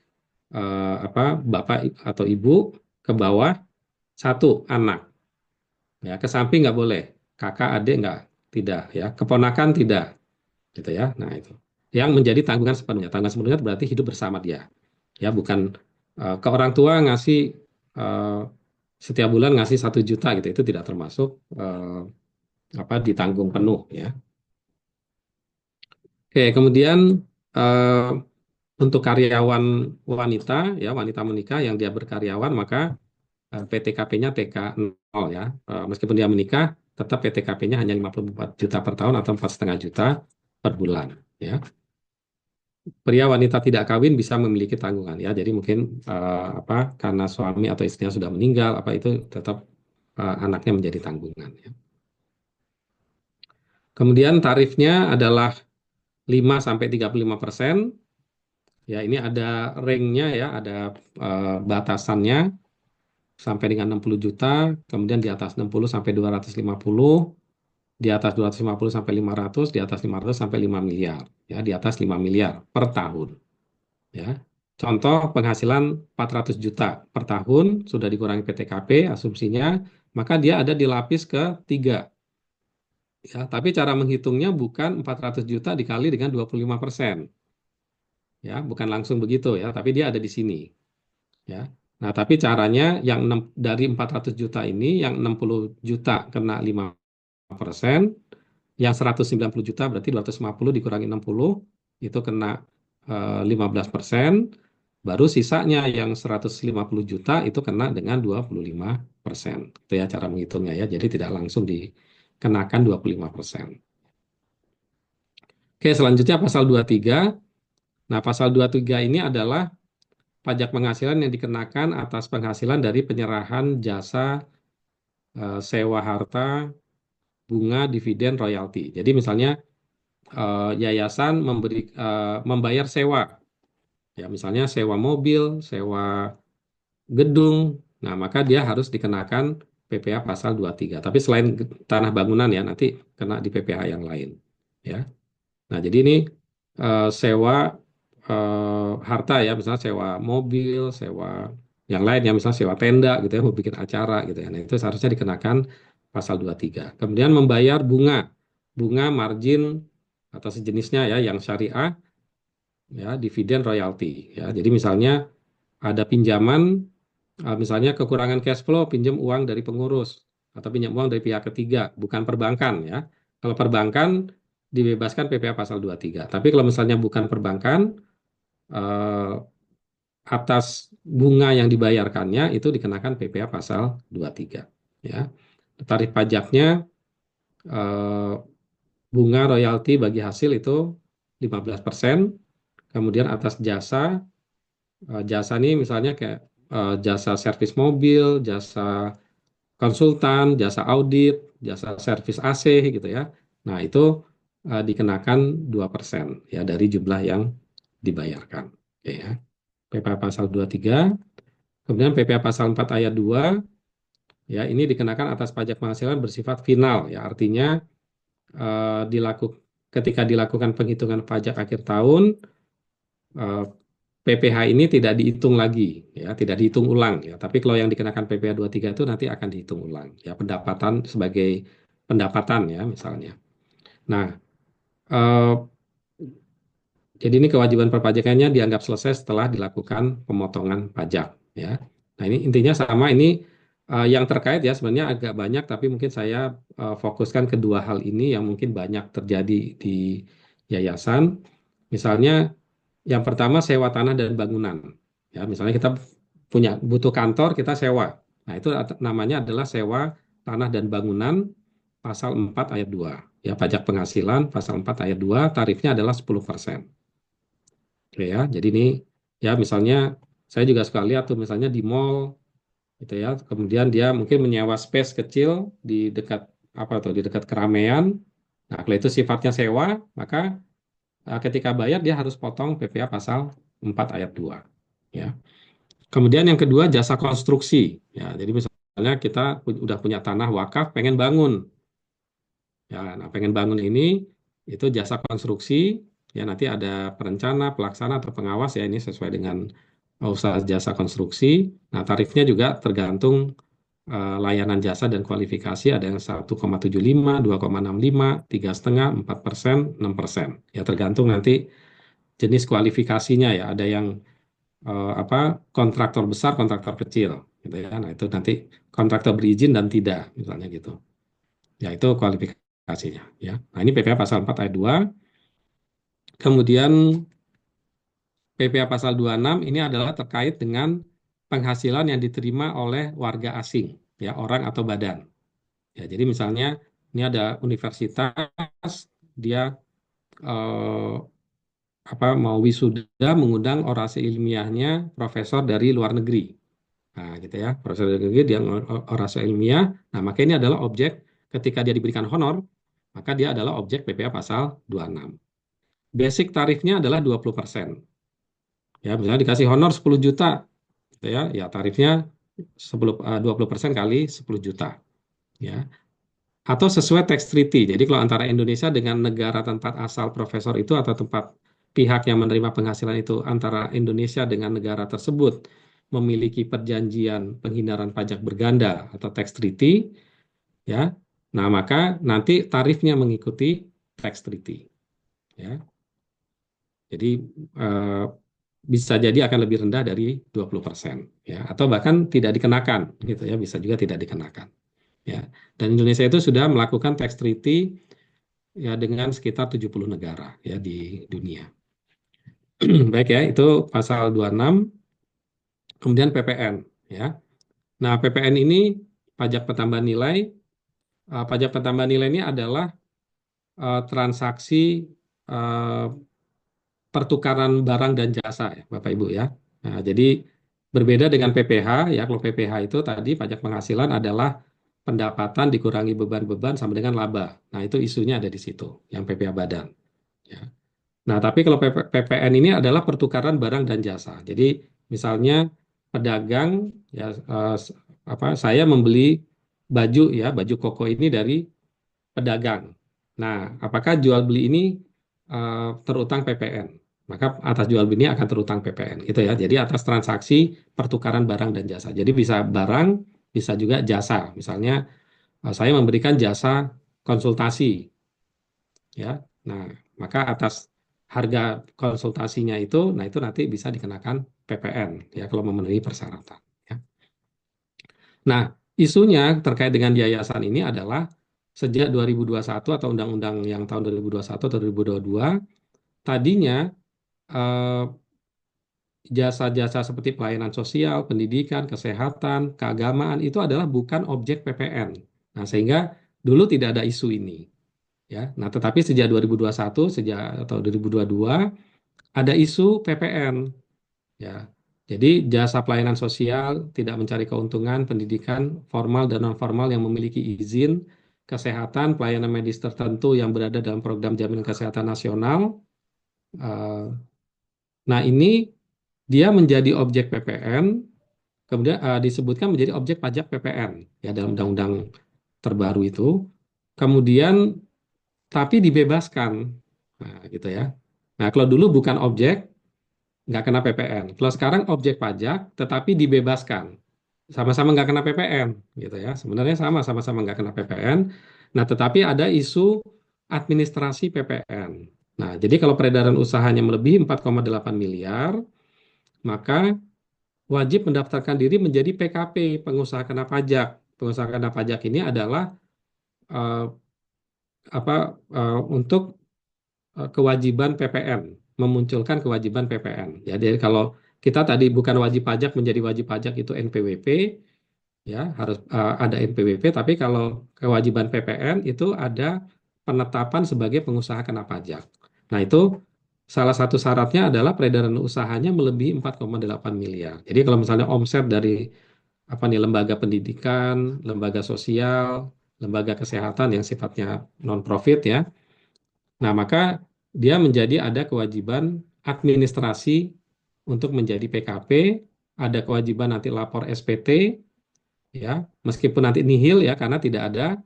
bapak atau ibu, ke bawah satu anak. Ya, ke samping nggak boleh, kakak adik nggak, tidak. Ya, keponakan tidak, gitu ya. Nah itu. Yang menjadi tanggungan sepenuhnya. Tanggungan sepenuhnya berarti hidup bersama dia. Ya, bukan ke orang tua ngasih eh, setiap bulan ngasih 1 juta gitu, itu tidak termasuk ditanggung penuh ya. Oke, kemudian eh, untuk karyawan wanita ya, wanita menikah yang dia berkaryawan, maka PTKP-nya TK 0 ya. Meskipun dia menikah, tetap PTKP-nya hanya 54 juta per tahun atau 4,5 juta per bulan ya. Pria wanita tidak kawin bisa memiliki tanggungan ya. Jadi mungkin karena suami atau istrinya sudah meninggal, itu tetap anaknya menjadi tanggungan ya. Kemudian tarifnya adalah 5 sampai 35%. Ya, ini ada ring-nya ya, ada batasannya sampai dengan 60 juta, kemudian di atas 60 sampai 250, di atas 250 sampai 500, di atas 500 sampai 5 miliar. Ya, di atas 5 miliar per tahun. Ya. Contoh penghasilan 400 juta per tahun sudah dikurangi PTKP asumsinya, maka dia ada di lapis ketiga. Ya, tapi cara menghitungnya bukan 400 juta dikali dengan 25%. Ya, bukan langsung begitu ya, tapi dia ada di sini. Ya. Nah, tapi caranya yang dari 400 juta ini, yang 60 juta kena 5%, yang 190 juta berarti 250 dikurangi 60, itu kena 15%, baru sisanya yang 150 juta itu kena dengan 25%. Itu ya cara menghitungnya ya, jadi tidak langsung dikenakan 25%. Oke, selanjutnya pasal 23. Nah, pasal 23 ini adalah pajak penghasilan yang dikenakan atas penghasilan dari penyerahan jasa sewa harta, bunga, dividen, royalti. Jadi misalnya yayasan membayar sewa, ya misalnya sewa mobil, sewa gedung, nah maka dia harus dikenakan PPh pasal 23. Tapi selain tanah bangunan ya, nanti kena di PPh yang lain. Ya. Nah, jadi ini sewa harta ya, misalnya sewa mobil, sewa yang lain ya, misalnya sewa tenda gitu ya, mau bikin acara gitu ya. Nah, itu seharusnya dikenakan pasal 23. Kemudian membayar bunga, bunga margin atau sejenisnya ya yang syariah ya, dividen royalti ya. Jadi misalnya ada pinjaman, misalnya kekurangan cash flow, pinjam uang dari pengurus atau pinjam uang dari pihak ketiga, bukan perbankan ya. Kalau perbankan dibebaskan PPh pasal 23. Tapi kalau misalnya bukan perbankan, eh, atas bunga yang dibayarkannya itu dikenakan PPh pasal 23. Ya. Tarif pajaknya eh, bunga royalti bagi hasil itu 15%. Kemudian atas jasa, jasa ini misalnya kayak jasa servis mobil, jasa konsultan, jasa audit, jasa servis AC gitu ya. Nah, itu dikenakan 2% ya dari jumlah yang dibayarkan. Oke ya. PPh pasal 23, kemudian PPh pasal 4 ayat 2 ya, ini dikenakan atas pajak penghasilan bersifat final ya. Artinya eh, dilaku, ketika dilakukan penghitungan pajak akhir tahun, eh, PPh ini tidak dihitung lagi ya, tidak dihitung ulang ya. Tapi kalau yang dikenakan PPh 23 itu nanti akan dihitung ulang ya, pendapatan sebagai pendapatan ya misalnya. Nah, eh, jadi ini kewajiban perpajakannya dianggap selesai setelah dilakukan pemotongan pajak ya. Nah, ini intinya sama, ini yang terkait ya sebenarnya agak banyak, tapi mungkin saya fokuskan kedua hal ini yang mungkin banyak terjadi di yayasan. Misalnya yang pertama sewa tanah dan bangunan. Ya, misalnya kita butuh kantor, kita sewa. Nah, itu namanya adalah sewa tanah dan bangunan. pasal 4 ayat 2. Ya, pajak penghasilan pasal 4 ayat 2 tarifnya adalah 10%. Oke ya. Jadi ini ya misalnya saya juga suka lihat tuh misalnya di mall gitu ya. Kemudian dia mungkin menyewa space kecil di dekat apa tuh di dekat keramaian. Nah, kalau itu sifatnya sewa, maka ketika bayar dia harus potong PPh pasal 4 ayat 2. Ya. Kemudian yang kedua jasa konstruksi. Ya, jadi misalnya kita udah punya tanah wakaf pengen bangun. Ya, nah pengen bangun ini itu jasa konstruksi ya nanti ada perencana, pelaksana atau pengawas ya ini sesuai dengan usaha jasa konstruksi. Nah, tarifnya juga tergantung layanan jasa dan kualifikasi ada yang 1,75, 2,65, 3,5, 4%, 6%. Ya tergantung nanti jenis kualifikasinya ya. Ada yang apa kontraktor besar, kontraktor kecil gitu ya. Nah, itu nanti kontraktor berizin dan tidak misalnya gitu. Ya, itu kualifikasinya ya. Nah, ini PPh pasal 4 ayat 2. Kemudian PPh pasal 26 ini adalah terkait dengan penghasilan yang diterima oleh warga asing, ya, orang atau badan. Ya, jadi misalnya ini ada universitas dia eh, apa mau wisuda mengundang orasi ilmiahnya profesor dari luar negeri. Nah, gitu ya, profesor dari luar negeri dia orasi ilmiah. Nah, maka ini adalah objek ketika dia diberikan honor, maka dia adalah objek PPh pasal 26. Basic tarifnya adalah 20%. Ya, misalnya dikasih honor 10 juta, gitu ya, ya tarifnya 20% kali 10 juta. Ya. Atau sesuai tax treaty. Jadi kalau antara Indonesia dengan negara tempat asal profesor itu atau tempat pihak yang menerima penghasilan itu antara Indonesia dengan negara tersebut memiliki perjanjian penghindaran pajak berganda atau tax treaty, ya. Nah, maka nanti tarifnya mengikuti tax treaty, ya. Jadi eh, bisa jadi akan lebih rendah dari 20%, ya, atau bahkan tidak dikenakan gitu ya, bisa juga tidak dikenakan. Ya. Dan Indonesia itu sudah melakukan tax treaty ya dengan sekitar 70 negara ya di dunia. Baik ya, itu pasal 26, kemudian PPN ya. Nah, PPN ini pajak pertambahan nilai. Pajak pertambahan nilai ini adalah transaksi eh, pertukaran barang dan jasa ya, Bapak Ibu ya. Nah, jadi berbeda dengan PPh ya. Kalau PPh itu tadi pajak penghasilan adalah pendapatan dikurangi beban-beban sama dengan laba. Nah, itu isunya ada di situ, yang PPh badan. Ya. Nah, tapi kalau PPN ini adalah pertukaran barang dan jasa. Jadi, misalnya pedagang ya apa saya membeli baju ya, baju koko ini dari pedagang. Nah, apakah jual beli ini terutang PPN? Maka atas jual beli ini akan terutang PPN gitu ya. Jadi atas transaksi pertukaran barang dan jasa. Jadi bisa barang, bisa juga jasa. Misalnya saya memberikan jasa konsultasi ya. Nah, maka atas harga konsultasinya itu, nah itu nanti bisa dikenakan PPN ya kalau memenuhi persyaratan. Ya. Nah, isunya terkait dengan yayasan ini adalah sejak 2021 atau undang-undang yang tahun 2021 atau 2022, tadinya eh, jasa-jasa seperti pelayanan sosial, pendidikan, kesehatan, keagamaan itu adalah bukan objek PPN. Nah, sehingga dulu tidak ada isu ini. Ya, nah tetapi sejak 2021 sejak atau 2022 ada isu PPN ya. Jadi jasa pelayanan sosial tidak mencari keuntungan, pendidikan formal dan non formal yang memiliki izin, kesehatan, pelayanan medis tertentu yang berada dalam program jaminan kesehatan nasional. eh, Nah, ini dia menjadi objek PPN, kemudian disebutkan menjadi objek pajak PPN ya dalam undang-undang terbaru itu. Kemudian tapi dibebaskan. Nah, gitu ya. Nah, kalau dulu bukan objek, nggak kena PPN. Kalau sekarang objek pajak, tetapi dibebaskan. Sama-sama nggak kena PPN, gitu ya. Sebenarnya sama-sama nggak kena PPN. Nah, tetapi ada isu administrasi PPN. Nah, jadi kalau peredaran usahanya melebihi 4,8 miliar, maka wajib mendaftarkan diri menjadi PKP, pengusaha kena pajak. Pengusaha kena pajak ini adalah eh, apa untuk kewajiban PPN, memunculkan kewajiban PPN. Jadi kalau kita tadi bukan wajib pajak menjadi wajib pajak itu NPWP, ya harus ada NPWP. Tapi kalau kewajiban PPN itu ada penetapan sebagai pengusaha kena pajak. Nah, itu salah satu syaratnya adalah peredaran usahanya melebihi 4,8 miliar. Jadi kalau misalnya omset dari apa nih, lembaga pendidikan, lembaga sosial, lembaga kesehatan yang sifatnya non profit ya. Nah, maka dia menjadi ada kewajiban administrasi untuk menjadi PKP, ada kewajiban nanti lapor SPT ya, meskipun nanti nihil ya karena tidak ada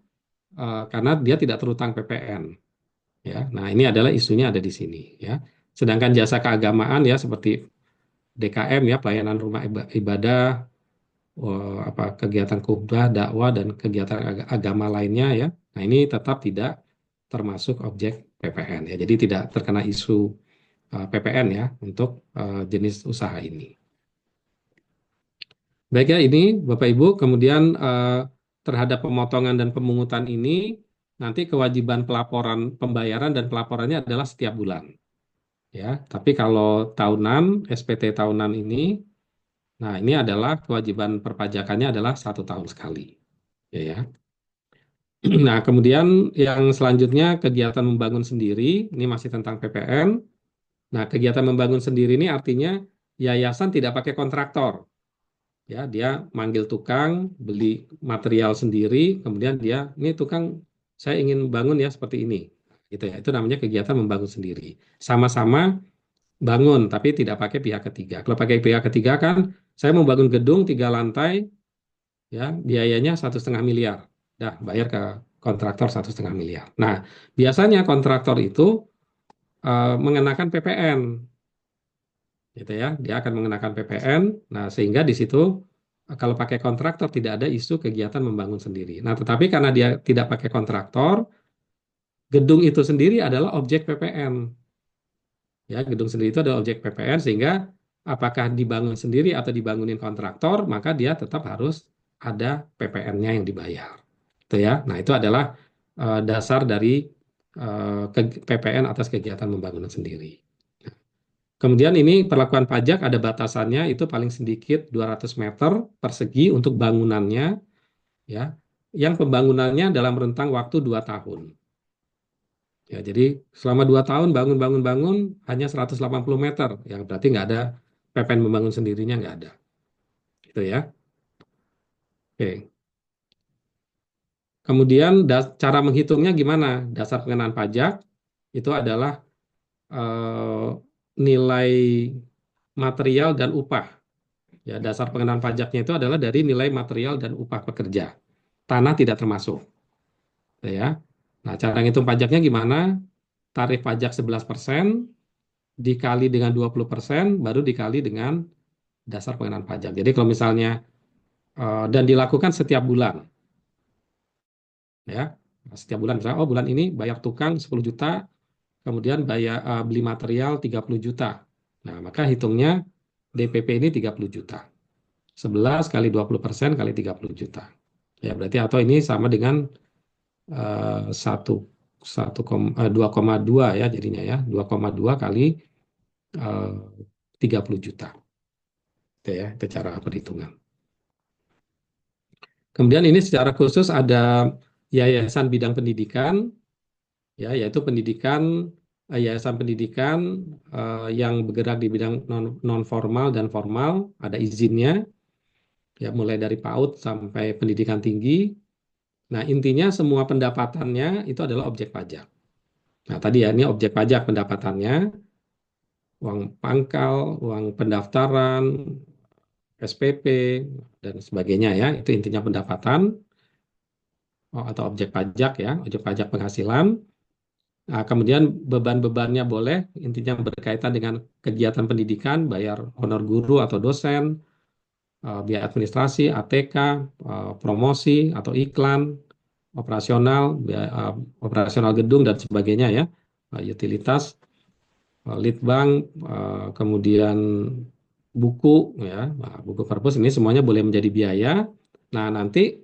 karena dia tidak terutang PPN ya. Nah, ini adalah isunya ada di sini ya. Sedangkan jasa keagamaan ya seperti DKM ya, pelayanan rumah ibadah, apa kegiatan khutbah, dakwah dan kegiatan agama lainnya ya. Nah, ini tetap tidak termasuk objek PPN ya. Jadi tidak terkena isu PPN ya untuk jenis usaha ini. Baik ya, ini Bapak Ibu, kemudian terhadap pemotongan dan pemungutan ini nanti kewajiban pelaporan pembayaran dan pelaporannya adalah setiap bulan ya. Tapi kalau tahunan SPT tahunan ini, nah ini adalah kewajiban perpajakannya adalah 1 tahun sekali ya. Ya. Nah, kemudian yang selanjutnya kegiatan membangun sendiri, ini masih tentang PPN. Nah, kegiatan membangun sendiri ini artinya yayasan tidak pakai kontraktor. Ya, dia manggil tukang, beli material sendiri, kemudian dia, ini tukang, saya ingin bangun ya seperti ini. Gitu ya. Itu namanya kegiatan membangun sendiri. Sama-sama bangun, tapi tidak pakai pihak ketiga. Kalau pakai pihak ketiga kan, saya mau bangun gedung 3 lantai, ya biayanya 1,5 miliar. Dah bayar ke kontraktor 1,5 miliar. Nah, biasanya kontraktor itu mengenakan PPN, gitu ya. Dia akan mengenakan PPN. Nah, sehingga di situ kalau pakai kontraktor tidak ada isu kegiatan membangun sendiri. Nah, tetapi karena dia tidak pakai kontraktor, gedung itu sendiri adalah objek PPN. Ya, gedung sendiri itu adalah objek PPN sehingga apakah dibangun sendiri atau dibangunin kontraktor, maka dia tetap harus ada PPN-nya yang dibayar. Itu ya. Nah, itu adalah dasar dari PPN atas kegiatan pembangunan sendiri. Kemudian ini perlakuan pajak ada batasannya itu paling sedikit 200 meter persegi untuk bangunannya ya. Yang pembangunannya dalam rentang waktu 2 tahun. Ya, jadi selama 2 tahun bangun hanya 180 meter, yang berarti nggak ada PPN membangun sendirinya nggak ada. Gitu ya. Oke. Kemudian cara menghitungnya gimana? Dasar pengenaan pajak itu adalah eh, nilai material dan upah. Ya, dasar pengenaan pajaknya itu adalah dari nilai material dan upah pekerja. Tanah tidak termasuk. Ya. Nah, cara ngitung pajaknya gimana? Tarif pajak 11% dikali dengan 20% baru dikali dengan dasar pengenaan pajak. Jadi kalau misalnya dan dilakukan setiap bulan ya. Setiap bulan misalnya oh bulan ini bayar tukang 10 juta, kemudian bayar beli material 30 juta. Nah, maka hitungnya DPP ini 30 juta. 11 kali 20% kali 30 juta. Ya, berarti atau ini sama dengan satu 2,2 ya jadinya ya 2,2 kali eh, 30 juta itu ya itu cara perhitungan. Kemudian ini secara khusus ada yayasan bidang pendidikan ya yaitu yayasan pendidikan yang bergerak di bidang non formal dan formal ada izinnya ya mulai dari PAUD sampai pendidikan tinggi. Nah, intinya semua pendapatannya itu adalah objek pajak. Nah, tadi ya, ini objek pajak pendapatannya, uang pangkal, uang pendaftaran, SPP, dan sebagainya ya. Itu intinya pendapatan atau objek pajak ya, objek pajak penghasilan. Nah, kemudian beban-bebannya boleh, intinya berkaitan dengan kegiatan pendidikan, bayar honor guru atau dosen, biaya administrasi, ATK, promosi atau iklan, operasional, operasional gedung dan sebagainya ya, utilitas, litbang, kemudian buku ya, buku perpus ini semuanya boleh menjadi biaya. Nah, nanti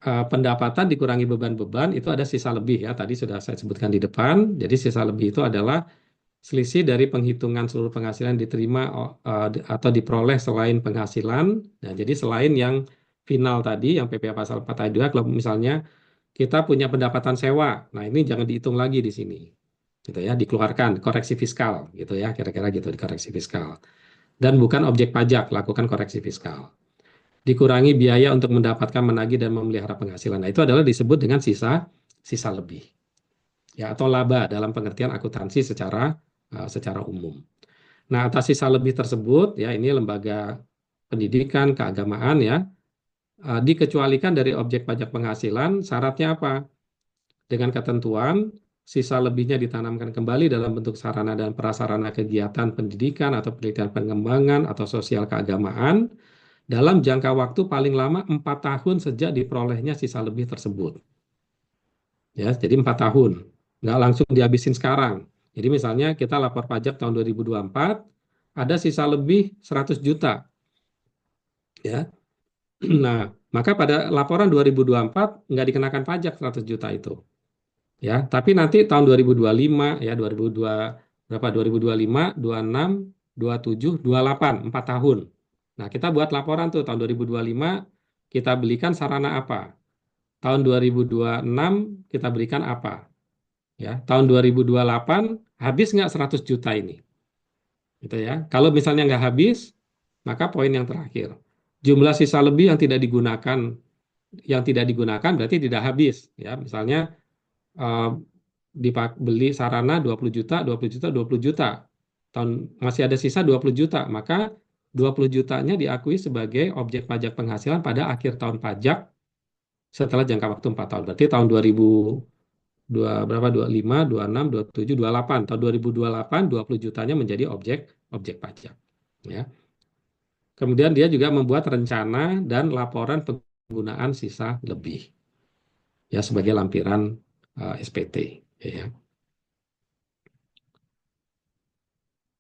pendapatan dikurangi beban-beban itu ada sisa lebih ya. Tadi sudah saya sebutkan di depan. Jadi sisa lebih itu adalah selisih dari penghitungan seluruh penghasilan diterima atau diperoleh selain penghasilan. Nah, jadi selain yang final tadi yang PPh pasal 4 ayat 2, kalau misalnya kita punya pendapatan sewa, nah ini jangan dihitung lagi di sini, gitu ya, dikeluarkan koreksi fiskal, gitu ya, kira-kira gitu, di koreksi fiskal. Dan bukan objek pajak, lakukan koreksi fiskal. Dikurangi biaya untuk mendapatkan, menagih, dan memelihara penghasilan. Nah, itu adalah disebut dengan sisa lebih, ya, atau laba dalam pengertian akuntansi secara umum. Nah, atas sisa lebih tersebut, ya, ini lembaga pendidikan, keagamaan, ya, dikecualikan dari objek pajak penghasilan. Syaratnya apa? Dengan ketentuan sisa lebihnya ditanamkan kembali dalam bentuk sarana dan prasarana kegiatan pendidikan atau penelitian pengembangan atau sosial keagamaan dalam jangka waktu paling lama 4 tahun sejak diperolehnya sisa lebih tersebut. Ya, jadi 4 tahun, nggak langsung dihabisin sekarang. Jadi misalnya kita lapor pajak tahun 2024, ada sisa lebih 100 juta, ya. Nah, maka pada laporan 2024 nggak dikenakan pajak 100 juta itu, ya. Tapi nanti tahun 2025, ya, 2002 berapa, 2025, 26, 27, 28, 4 tahun. Nah, kita buat laporan tuh tahun 2025 kita belikan sarana apa? Tahun 2026 kita berikan apa? Ya, tahun 2028 habis nggak 100 juta ini? Gitu ya. Kalau misalnya nggak habis, maka poin yang terakhir. Jumlah sisa lebih yang tidak digunakan berarti tidak habis, ya. Misalnya eh, beli sarana 20 juta, 20 juta, 20 juta. Tahun masih ada sisa 20 juta, maka 20 jutanya diakui sebagai objek pajak penghasilan pada akhir tahun pajak setelah jangka waktu 4 tahun. Berarti tahun 2000 berapa, 25, 26, 27, 28. Tahun 2028 20 jutanya menjadi objek objek pajak, ya. Kemudian dia juga membuat rencana dan laporan penggunaan sisa lebih, ya, sebagai lampiran SPT, ya.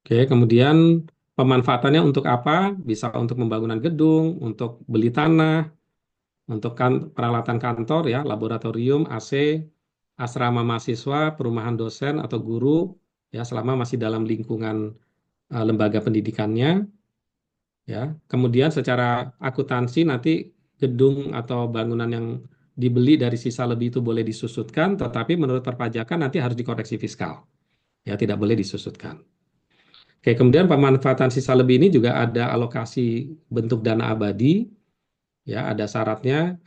Oke, kemudian pemanfaatannya untuk apa? Bisa untuk pembangunan gedung, untuk beli tanah, untuk peralatan kantor, ya, laboratorium, AC, asrama mahasiswa, perumahan dosen atau guru, ya, selama masih dalam lingkungan lembaga pendidikannya, ya. Kemudian secara akuntansi nanti gedung atau bangunan yang dibeli dari sisa lebih itu boleh disusutkan, tetapi menurut perpajakan nanti harus dikoreksi fiskal, ya, tidak boleh disusutkan. Oke, kemudian pemanfaatan sisa lebih ini juga ada alokasi bentuk dana abadi, ya, ada syaratnya,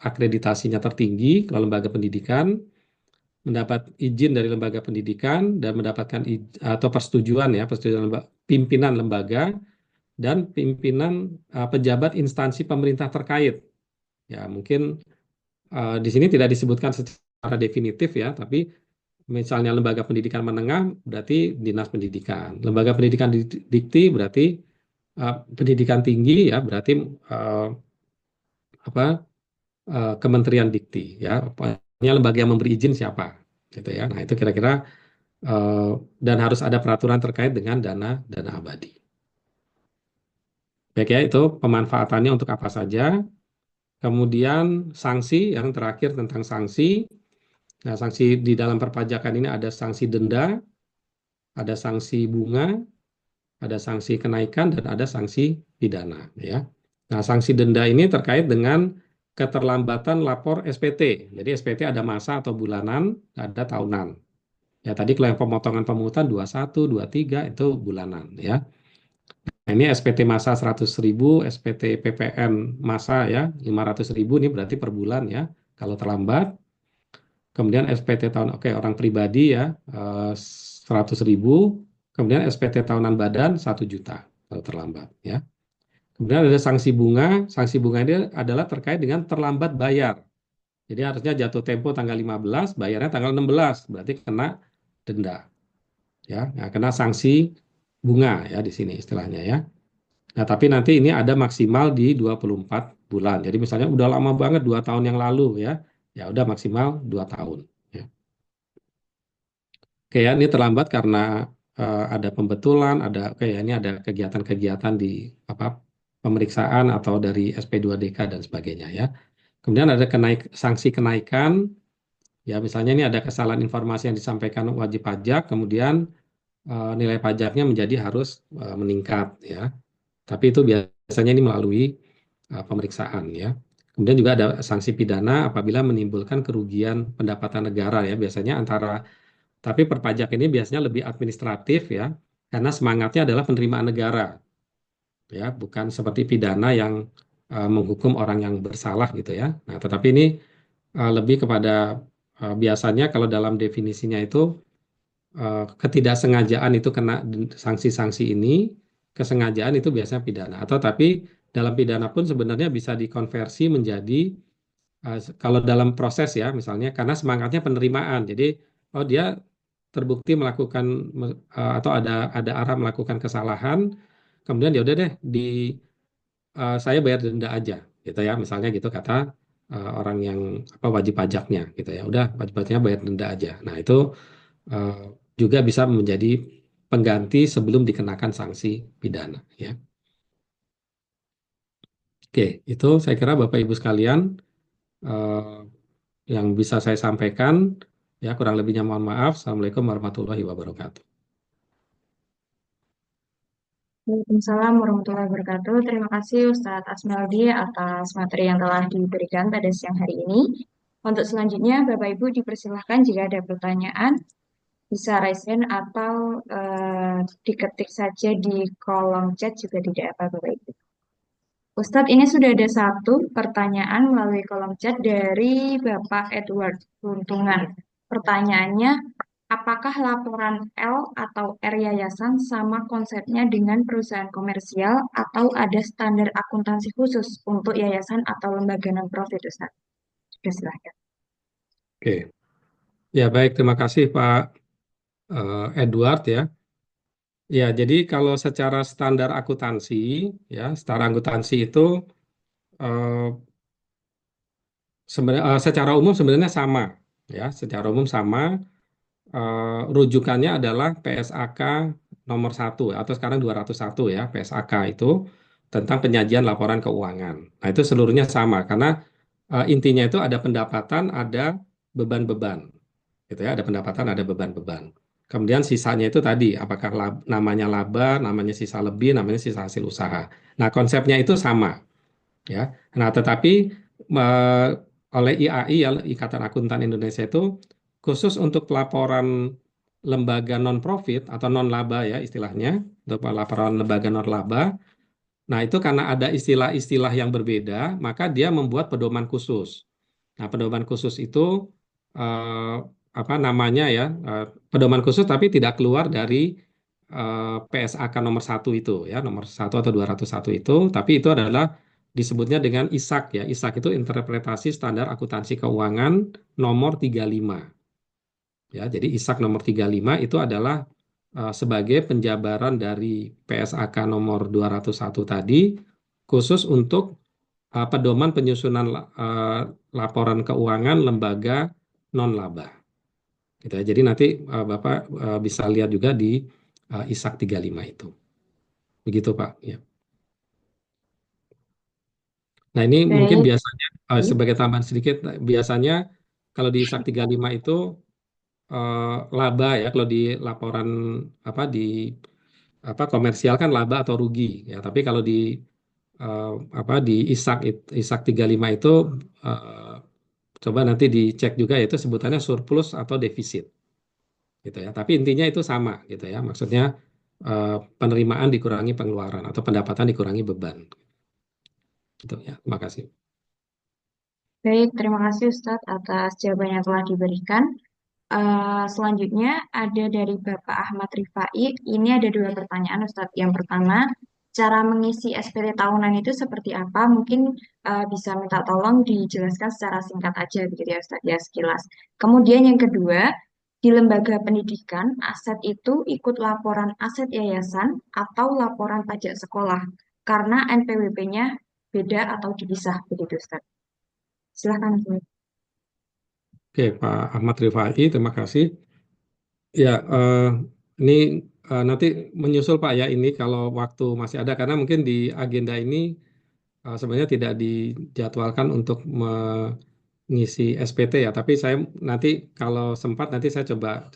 akreditasinya tertinggi kalau lembaga pendidikan, mendapat izin dari lembaga pendidikan dan mendapatkan atau persetujuan, ya, persetujuan pimpinan lembaga dan pimpinan pejabat instansi pemerintah terkait. Ya, mungkin di sini tidak disebutkan secara definitif, ya, tapi misalnya lembaga pendidikan menengah berarti dinas pendidikan, lembaga pendidikan dikti berarti pendidikan tinggi, ya, berarti uh, apa Kementerian Dikti, ya, pokoknya lembaga yang memberi izin siapa, gitu ya. Nah, itu kira-kira uh, dan harus ada peraturan terkait dengan dana dana abadi. Baik, ya, itu pemanfaatannya untuk apa saja. Kemudian sanksi yang terakhir tentang sanksi. Nah, sanksi di dalam perpajakan ini ada sanksi denda, ada sanksi bunga, ada sanksi kenaikan, dan ada sanksi pidana, ya. Nah, sanksi denda ini terkait dengan keterlambatan lapor SPT. Jadi SPT ada masa atau bulanan, ada tahunan. Ya, tadi kalau yang pemotongan pemungutan 21, 23 itu bulanan, ya. Nah, ini SPT masa 100.000, SPT PPN masa, ya, 500.000, ini berarti per bulan, ya, kalau terlambat. Kemudian SPT tahun, oke, orang pribadi, ya, 100.000. Kemudian SPT tahunan badan 1 juta kalau terlambat, ya. Kemudian ada sanksi bunga. Sanksi bunga ini adalah terkait dengan terlambat bayar. Jadi harusnya jatuh tempo tanggal 15, bayarnya tanggal 16, berarti kena denda, ya. Nah, kena sanksi bunga, ya, di sini istilahnya, ya. Nah, tapi nanti ini ada maksimal di 24 bulan. Jadi misalnya udah lama banget 2 tahun yang lalu, ya. Ya udah maksimal 2 tahun, ya. Oke, ya, ini terlambat karena ada pembetulan, oke, ya, ini ada kegiatan-kegiatan di apa pemeriksaan atau dari SP2DK dan sebagainya, ya. Kemudian ada sanksi kenaikan, ya, misalnya ini ada kesalahan informasi yang disampaikan wajib pajak, kemudian nilai pajaknya menjadi harus meningkat, ya. Tapi itu biasanya ini melalui pemeriksaan ya. Kemudian juga ada sanksi pidana apabila menimbulkan kerugian pendapatan negara ya. Biasanya antara tapi perpajak ini biasanya lebih administratif ya, karena semangatnya adalah penerimaan negara ya, bukan seperti pidana yang menghukum orang yang bersalah gitu ya. Nah, tetapi ini lebih kepada biasanya kalau dalam definisinya itu ketidaksengajaan itu kena sanksi-sanksi ini, kesengajaan itu biasanya pidana. Atau tapi dalam pidana pun sebenarnya bisa dikonversi menjadi kalau dalam proses ya, misalnya karena semangatnya penerimaan. Jadi, oh dia terbukti melakukan atau ada arah melakukan kesalahan, kemudian ya udah deh saya bayar denda aja, gitu ya. Misalnya gitu kata orang yang apa wajib pajaknya, gitu ya. Udah wajib pajaknya bayar denda aja. Nah itu eh, juga bisa menjadi pengganti sebelum dikenakan sanksi pidana, ya. Oke, itu saya kira Bapak Ibu sekalian eh, yang bisa saya sampaikan. Ya, kurang lebihnya mohon maaf. Assalamualaikum warahmatullahi wabarakatuh. Waalaikumsalam warahmatullahi wabarakatuh. Terima kasih Ustadz Asmeldi atas materi yang telah diberikan pada siang hari ini. Untuk selanjutnya, Bapak Ibu dipersilahkan jika ada pertanyaan, bisa raise hand atau diketik saja di kolom chat juga tidak apa Bapak Ibu. Ustadz, ini sudah ada satu pertanyaan melalui kolom chat dari Bapak Edward Runtungan. Pertanyaannya, apakah laporan L atau R yayasan sama konsepnya dengan perusahaan komersial atau ada standar akuntansi khusus untuk yayasan atau lembaga non-profit, Ustaz? Sudah silahkan. Oke, ya baik. Terima kasih Pak Edward ya. Ya, jadi kalau secara standar akuntansi, ya, standar akuntansi itu eh, sebenarnya secara umum sebenarnya sama, ya, secara umum sama. Rujukannya adalah PSAK nomor 1 atau sekarang 201 ya, PSAK itu tentang penyajian laporan keuangan. Nah, itu seluruhnya sama karena intinya itu ada pendapatan, ada beban-beban. Gitu ya, ada pendapatan, ada beban-beban. Kemudian sisanya itu tadi, apakah namanya laba, namanya sisa lebih, namanya sisa hasil usaha. Nah, konsepnya itu sama, ya. Nah, tetapi eh, oleh IAI ya, Ikatan Akuntan Indonesia itu khusus untuk laporan lembaga non-profit atau non-laba ya istilahnya, untuk laporan lembaga non-laba. Nah, itu karena ada istilah-istilah yang berbeda, maka dia membuat pedoman khusus. Nah, pedoman khusus itu eh, apa namanya ya? Pedoman khusus tapi tidak keluar dari PSAK nomor 1 itu ya, nomor 1 atau 201 itu, tapi itu adalah disebutnya dengan ISAK ya. ISAK itu Interpretasi Standar Akuntansi Keuangan nomor 35. Ya, jadi ISAK nomor 35 itu adalah sebagai penjabaran dari PSAK nomor 201 tadi khusus untuk pedoman penyusunan laporan keuangan lembaga non-laba. Gitu ya. Jadi nanti Bapak bisa lihat juga di ISAK 35 itu. Begitu Pak. Ya. Nah ini mungkin Baik. biasanya sebagai tambahan sedikit, biasanya kalau di ISAK 35 itu eh, laba ya, kalau di laporan apa di apa komersial kan laba atau rugi ya. Tapi kalau di eh, apa di ISAK 35 itu eh, coba nanti dicek juga yaitu sebutannya surplus atau defisit gitu ya. Tapi intinya itu sama gitu ya. Maksudnya eh, penerimaan dikurangi pengeluaran atau pendapatan dikurangi beban gitu ya. Terima kasih. Baik, terima kasih Ustadz atas jawaban yang telah diberikan. Selanjutnya ada dari Bapak Ahmad Rifai. Ini ada dua pertanyaan Ustadz. Yang pertama, cara mengisi SPT tahunan itu seperti apa? Mungkin bisa minta tolong dijelaskan secara singkat aja begitu ya Ustadz ya sekilas. Kemudian yang kedua, di lembaga pendidikan, aset itu ikut laporan aset yayasan atau laporan pajak sekolah karena NPWP-nya beda atau dipisah begitu Ustadz. Silahkan Ustadz. Oke, Pak Ahmad Rifai, terima kasih. Ya, ini nanti menyusul Pak ya ini kalau waktu masih ada karena mungkin di agenda ini sebenarnya tidak dijadwalkan untuk mengisi SPT ya. Tapi saya nanti kalau sempat nanti saya coba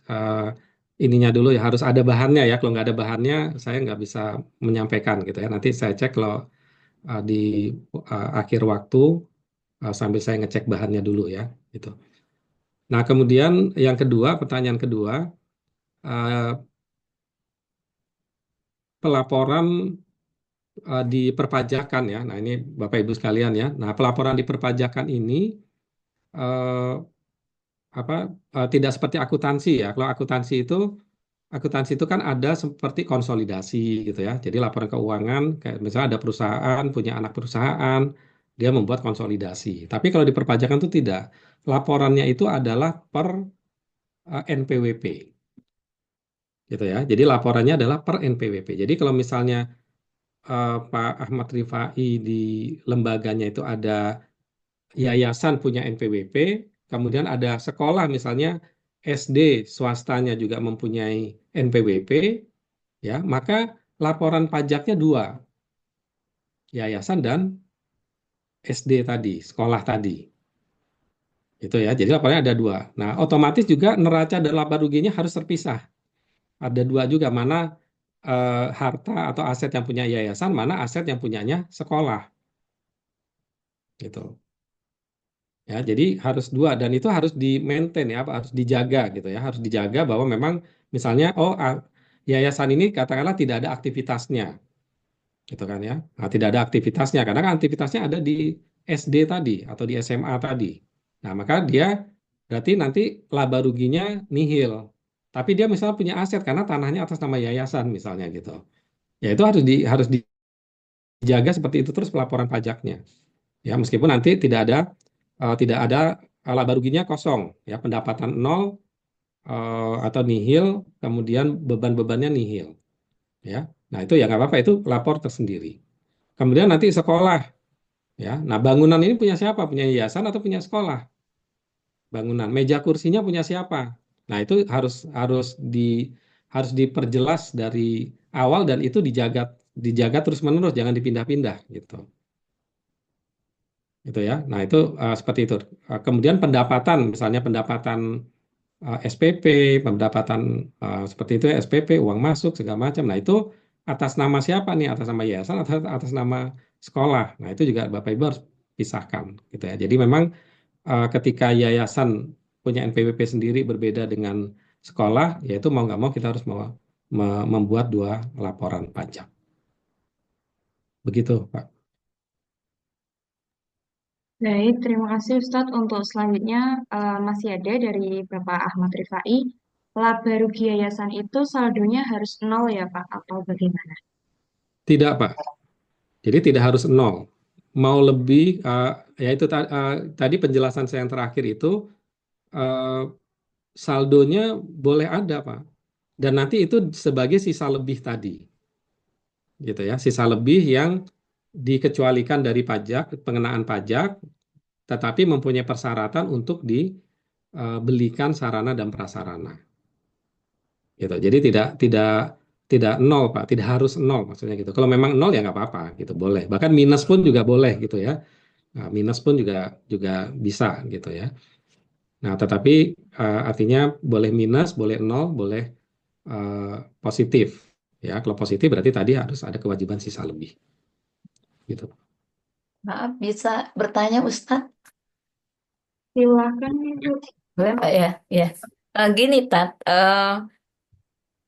ininya dulu ya harus ada bahannya ya. Kalau nggak ada bahannya saya nggak bisa menyampaikan gitu ya. Nanti saya cek kalau di akhir waktu sambil saya ngecek bahannya dulu ya. Gitu. Nah, kemudian yang kedua, pertanyaan kedua, eh, pelaporan di perpajakan ya. Nah, ini Bapak Ibu sekalian ya. Nah, pelaporan di perpajakan ini eh, apa tidak seperti akuntansi ya. Kalau akuntansi itu kan ada seperti konsolidasi gitu ya. Jadi laporan keuangan kayak misalnya ada perusahaan punya anak perusahaan, dia membuat konsolidasi. Tapi kalau di perpajakan itu tidak. Laporannya itu adalah per NPWP gitu ya. Jadi laporannya adalah per NPWP. Jadi kalau misalnya Pak Ahmad Rifai di lembaganya itu ada yayasan punya NPWP, kemudian ada sekolah misalnya SD swastanya juga mempunyai NPWP, ya, maka laporan pajaknya dua, yayasan dan SD tadi, sekolah tadi. Itu ya. Jadi laporannya ada dua. Nah, otomatis juga neraca dan laba ruginya harus terpisah. Ada dua juga, mana harta atau aset yang punya yayasan, mana aset yang punyanya sekolah. Gitu. Ya, jadi harus dua dan itu harus di maintain ya, harus dijaga gitu ya, harus dijaga bahwa memang misalnya yayasan ini katakanlah tidak ada aktivitasnya, gitu kan ya. Nah, tidak ada aktivitasnya karena kan aktivitasnya ada di SD tadi atau di SMA tadi. Nah, maka dia berarti nanti laba ruginya nihil. Tapi dia misalnya punya aset karena tanahnya atas nama yayasan misalnya gitu. Ya itu harus dijaga seperti itu terus pelaporan pajaknya. Ya, meskipun nanti tidak ada laba ruginya kosong, ya pendapatan nol atau nihil, kemudian beban-bebannya nihil, ya. Nah itu ya nggak apa-apa, itu lapor tersendiri. Kemudian nanti sekolah, ya. Nah bangunan ini punya siapa? Punya yayasan atau punya sekolah? Bangunan, meja kursinya punya siapa? Nah itu harus harus di harus diperjelas dari awal dan itu dijaga dijaga terus-menerus, jangan dipindah-pindah gitu. Gitu ya. Nah, itu seperti itu. Kemudian pendapatan, misalnya pendapatan SPP, pendapatan seperti itu ya, SPP, uang masuk segala macam. Nah, itu atas nama siapa nih? Atas nama yayasan atau atas nama sekolah. Nah, itu juga Bapak Ibu harus pisahkan gitu ya. Jadi memang ketika yayasan punya NPWP sendiri berbeda dengan sekolah, yaitu mau nggak mau kita harus membuat dua laporan pajak. Begitu, Pak. Baik, terima kasih Ustadz. Untuk selanjutnya masih ada dari Bapak Ahmad Rifai. Laba rugi yayasan itu saldonya harus nol ya Pak, atau bagaimana? Tidak, Pak. Jadi tidak harus nol. Mau lebih, ya itu tadi penjelasan saya yang terakhir itu eh, saldonya boleh ada, Pak. Dan nanti itu sebagai sisa lebih tadi, gitu ya. Sisa lebih yang dikecualikan dari pajak, pengenaan pajak, tetapi mempunyai persyaratan untuk dibelikan sarana dan prasarana. Gitu. Jadi tidak tidak tidak nol, Pak. Tidak harus nol maksudnya gitu. Kalau memang nol ya nggak apa-apa, gitu boleh. Bahkan minus pun juga boleh, gitu ya. Nah, minus pun juga juga bisa gitu ya. Nah, tetapi artinya boleh minus, boleh nol, boleh eh, positif. Ya, kalau positif berarti tadi harus ada kewajiban sisa lebih. Gitu. Maaf, bisa bertanya Ustadz? Silakan Ibu. Boleh Mbak ya? Ya. Gini, Tat.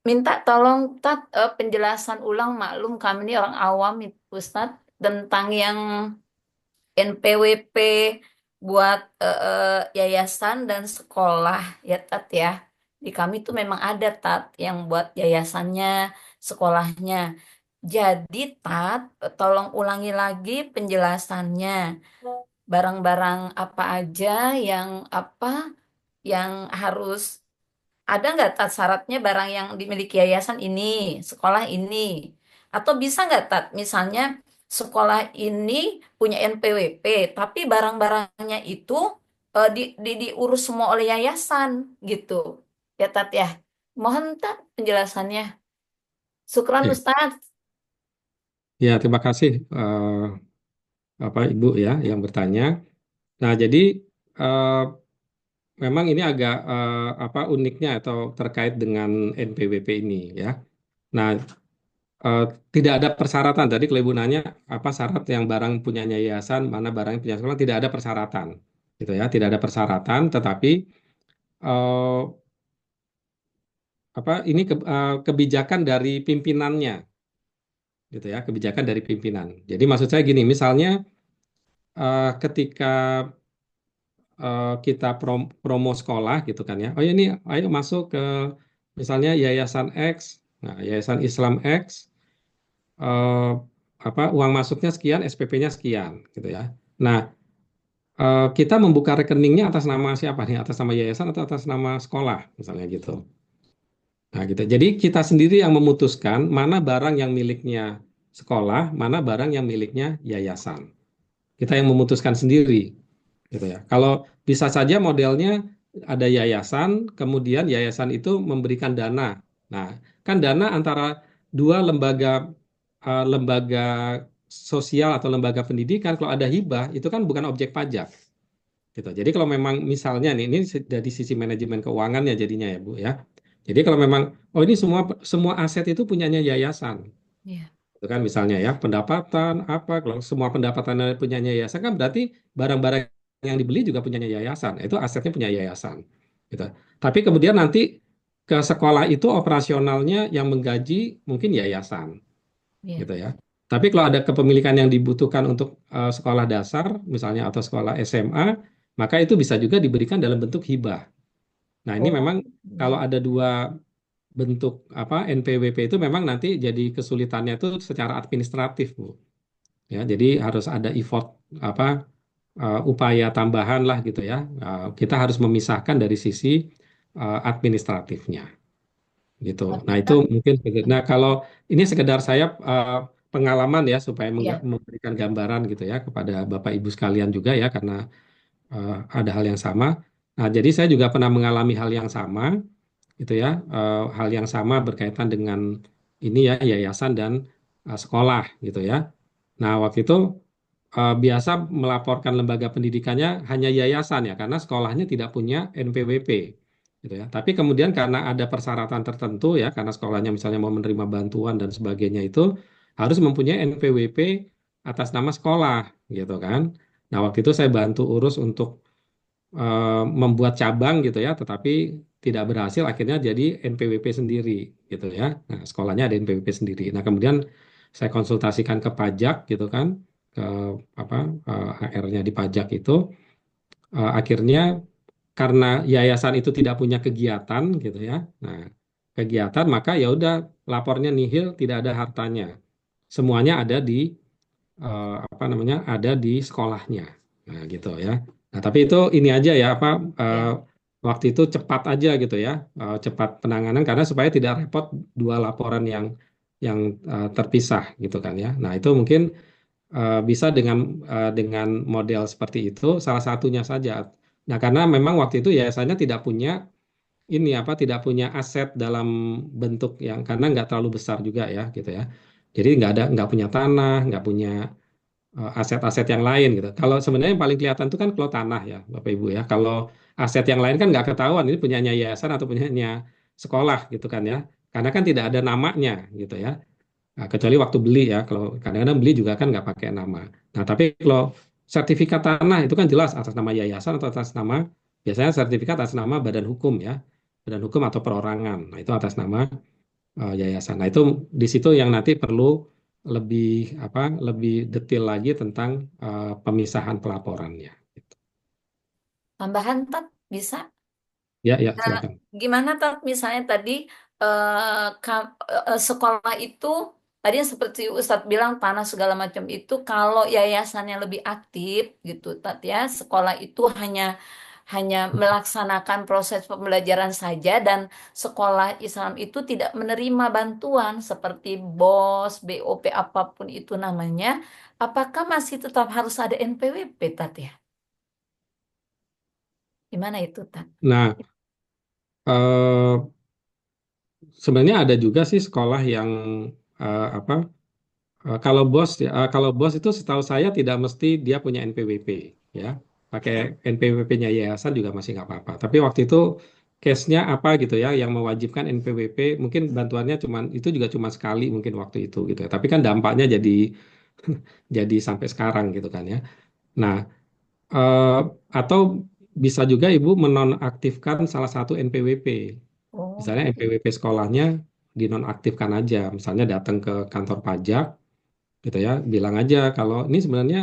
Minta tolong, Tat, penjelasan ulang maklum kami ini orang awam, Ustadz, tentang yang NPWP buat yayasan dan sekolah, ya Tat ya. Di kami tuh memang ada Tat yang buat yayasannya, sekolahnya. Jadi Tat, tolong ulangi lagi penjelasannya. Barang-barang apa aja yang apa yang harus ada nggak Tat syaratnya barang yang dimiliki yayasan ini, sekolah ini, atau bisa nggak Tat misalnya sekolah ini punya NPWP tapi barang-barangnya itu diurus semua oleh yayasan gitu ya Tat ya. Mohon Tat penjelasannya. Syukran Ya, Ustaz. ya terima kasih Ibu ya yang bertanya. Nah, jadi eh, memang ini agak uniknya atau terkait dengan NPWP ini ya. Nah, eh, tidak ada persyaratan. Tadi kalau Ibu nanya apa syarat yang barang punyanya yayasan, mana barang yang punya sekolah, tidak ada persyaratan, gitu ya. Tidak ada persyaratan, tetapi eh, apa ini kebijakan dari pimpinannya, gitu ya, kebijakan dari pimpinan. Jadi maksud saya gini, misalnya ketika kita promo sekolah gitu kan ya. Oh ya ini ayo masuk ke misalnya Yayasan X, nah Yayasan Islam X, eh, apa uang masuknya sekian, SPP-nya sekian gitu ya. Nah, kita membuka rekeningnya atas nama siapa nih? Atas nama yayasan atau atas nama sekolah misalnya gitu. Nah, gitu. Jadi kita sendiri yang memutuskan mana barang yang miliknya sekolah, mana barang yang miliknya yayasan. Kita yang memutuskan sendiri gitu ya. Kalau bisa saja modelnya ada yayasan, kemudian yayasan itu memberikan dana. Nah, kan dana antara dua lembaga sosial atau lembaga pendidikan, kalau ada hibah itu kan bukan objek pajak gitu. Jadi kalau memang misalnya nih ini dari sisi manajemen keuangannya jadinya ya Bu ya. Jadi kalau memang oh ini semua semua aset itu punyanya yayasan. Iya. Itu kan misalnya ya pendapatan apa kalau semua pendapatan punyanya yayasan kan berarti barang-barang yang dibeli juga punyanya yayasan. Itu asetnya punya yayasan. Gitu. Tapi kemudian nanti ke sekolah itu operasionalnya yang menggaji mungkin yayasan Iya. gitu ya. Tapi kalau ada kepemilikan yang dibutuhkan untuk sekolah dasar misalnya atau sekolah SMA, maka itu bisa juga diberikan dalam bentuk hibah. Nah, ini Oh, memang kalau iya. ada dua bentuk apa NPWP itu memang nanti jadi kesulitannya itu secara administratif, Bu. Ya, jadi harus ada effort apa upaya tambahan lah gitu ya. Kita harus memisahkan dari sisi administratifnya gitu. Tapi Nah, itu Tat, mungkin nah kalau ini sekedar saya pengalaman ya supaya ya, memberikan gambaran gitu ya kepada Bapak Ibu sekalian juga ya karena ada hal yang sama. Nah, jadi saya juga pernah mengalami hal yang sama gitu ya, hal yang sama berkaitan dengan ini ya yayasan dan sekolah gitu ya. Nah, waktu itu biasa melaporkan lembaga pendidikannya hanya yayasan ya, karena sekolahnya tidak punya NPWP gitu ya. Tapi kemudian karena ada persyaratan tertentu ya, karena sekolahnya misalnya mau menerima bantuan dan sebagainya itu harus mempunyai NPWP atas nama sekolah gitu kan. Nah, waktu itu saya bantu urus untuk membuat cabang gitu ya, tetapi tidak berhasil akhirnya jadi NPWP sendiri gitu ya. Nah, sekolahnya ada NPWP sendiri. Nah, kemudian saya konsultasikan ke pajak gitu kan, ke apa HR-nya di pajak itu akhirnya karena yayasan itu tidak punya kegiatan gitu ya. Nah, kegiatan maka ya udah lapornya nihil, tidak ada hartanya. Semuanya ada di apa namanya ada di sekolahnya. Nah, gitu ya. Nah, tapi itu ini aja ya apa ya. waktu itu cepat aja gitu ya, cepat penanganan karena supaya tidak repot dua laporan yang terpisah gitu kan ya. Nah, itu mungkin bisa dengan model seperti itu salah satunya saja. Nah, karena memang waktu itu yayasannya tidak punya ini apa tidak punya aset dalam bentuk yang karena nggak terlalu besar juga ya gitu ya. Jadi nggak punya tanah, nggak punya aset-aset yang lain gitu. Kalau sebenarnya yang paling kelihatan itu kan kalau tanah ya, Bapak Ibu ya. Kalau aset yang lain kan nggak ketahuan ini punyanya yayasan atau punyanya sekolah gitu kan ya. Karena kan tidak ada namanya gitu ya. Nah, kecuali waktu beli ya. Kalau kadang-kadang beli juga kan nggak pakai nama. Nah, tapi kalau sertifikat tanah itu kan jelas atas nama yayasan atau atas nama biasanya sertifikat atas nama badan hukum ya. Badan hukum atau perorangan. Nah, itu atas nama yayasan. Nah, itu di situ yang nanti perlu lebih apa lebih detail lagi tentang pemisahan pelaporannya. Tambahan Tat, bisa? Ya, ya, Nah, silakan. gimana Tat, misalnya tadi sekolah itu, tadi yang seperti Ustadz bilang tanah segala macam itu, kalau yayasannya lebih aktif gitu, Tat ya, sekolah itu hanya hanya melaksanakan proses pembelajaran saja dan sekolah Islam itu tidak menerima bantuan seperti BOS, BOP apapun itu namanya, apakah masih tetap harus ada NPWP, Tat ya? Gimana itu, Tat? Nah, eh, sebenarnya ada juga sih sekolah yang apa kalau bos itu setahu saya tidak mesti dia punya NPWP ya. Pakai NPWP-nya yayasan juga masih nggak apa-apa. Tapi waktu itu case-nya apa gitu ya yang mewajibkan NPWP, mungkin bantuannya itu juga cuma sekali mungkin waktu itu gitu ya. Tapi kan dampaknya jadi jadi sampai sekarang gitu kan ya. Nah, eh, atau bisa juga Ibu menonaktifkan salah satu NPWP. Oh, Misalnya NPWP sekolahnya dinonaktifkan aja. Misalnya datang ke kantor pajak gitu ya, bilang aja kalau ini sebenarnya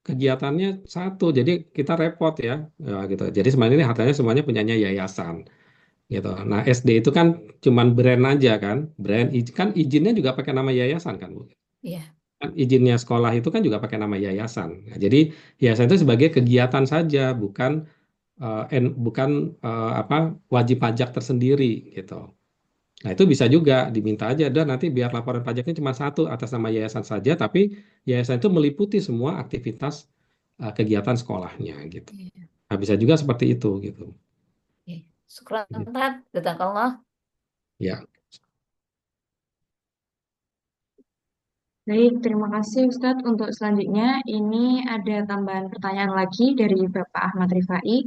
kegiatannya satu, jadi kita repot ya, ya gitu. Jadi sebenarnya ini hartanya semuanya punyanya yayasan gitu. Nah, SD itu kan cuman brand aja kan, kan izinnya juga pakai nama yayasan kan, Bu. iya. Kan izinnya sekolah itu kan juga pakai nama yayasan. Nah, jadi yayasan itu sebagai kegiatan saja, bukan apa wajib pajak tersendiri gitu. Nah, itu bisa juga diminta aja, dan nanti biar laporan pajaknya cuma satu atas nama yayasan saja, tapi yayasan itu meliputi semua aktivitas kegiatan sekolahnya gitu. Iya. Nah, bisa juga seperti itu gitu. Oke. Syukran, Tat. Jazakallah. Ya, Baik, terima kasih Ustadz. Untuk selanjutnya, ini ada tambahan pertanyaan lagi dari Bapak Ahmad Rifai.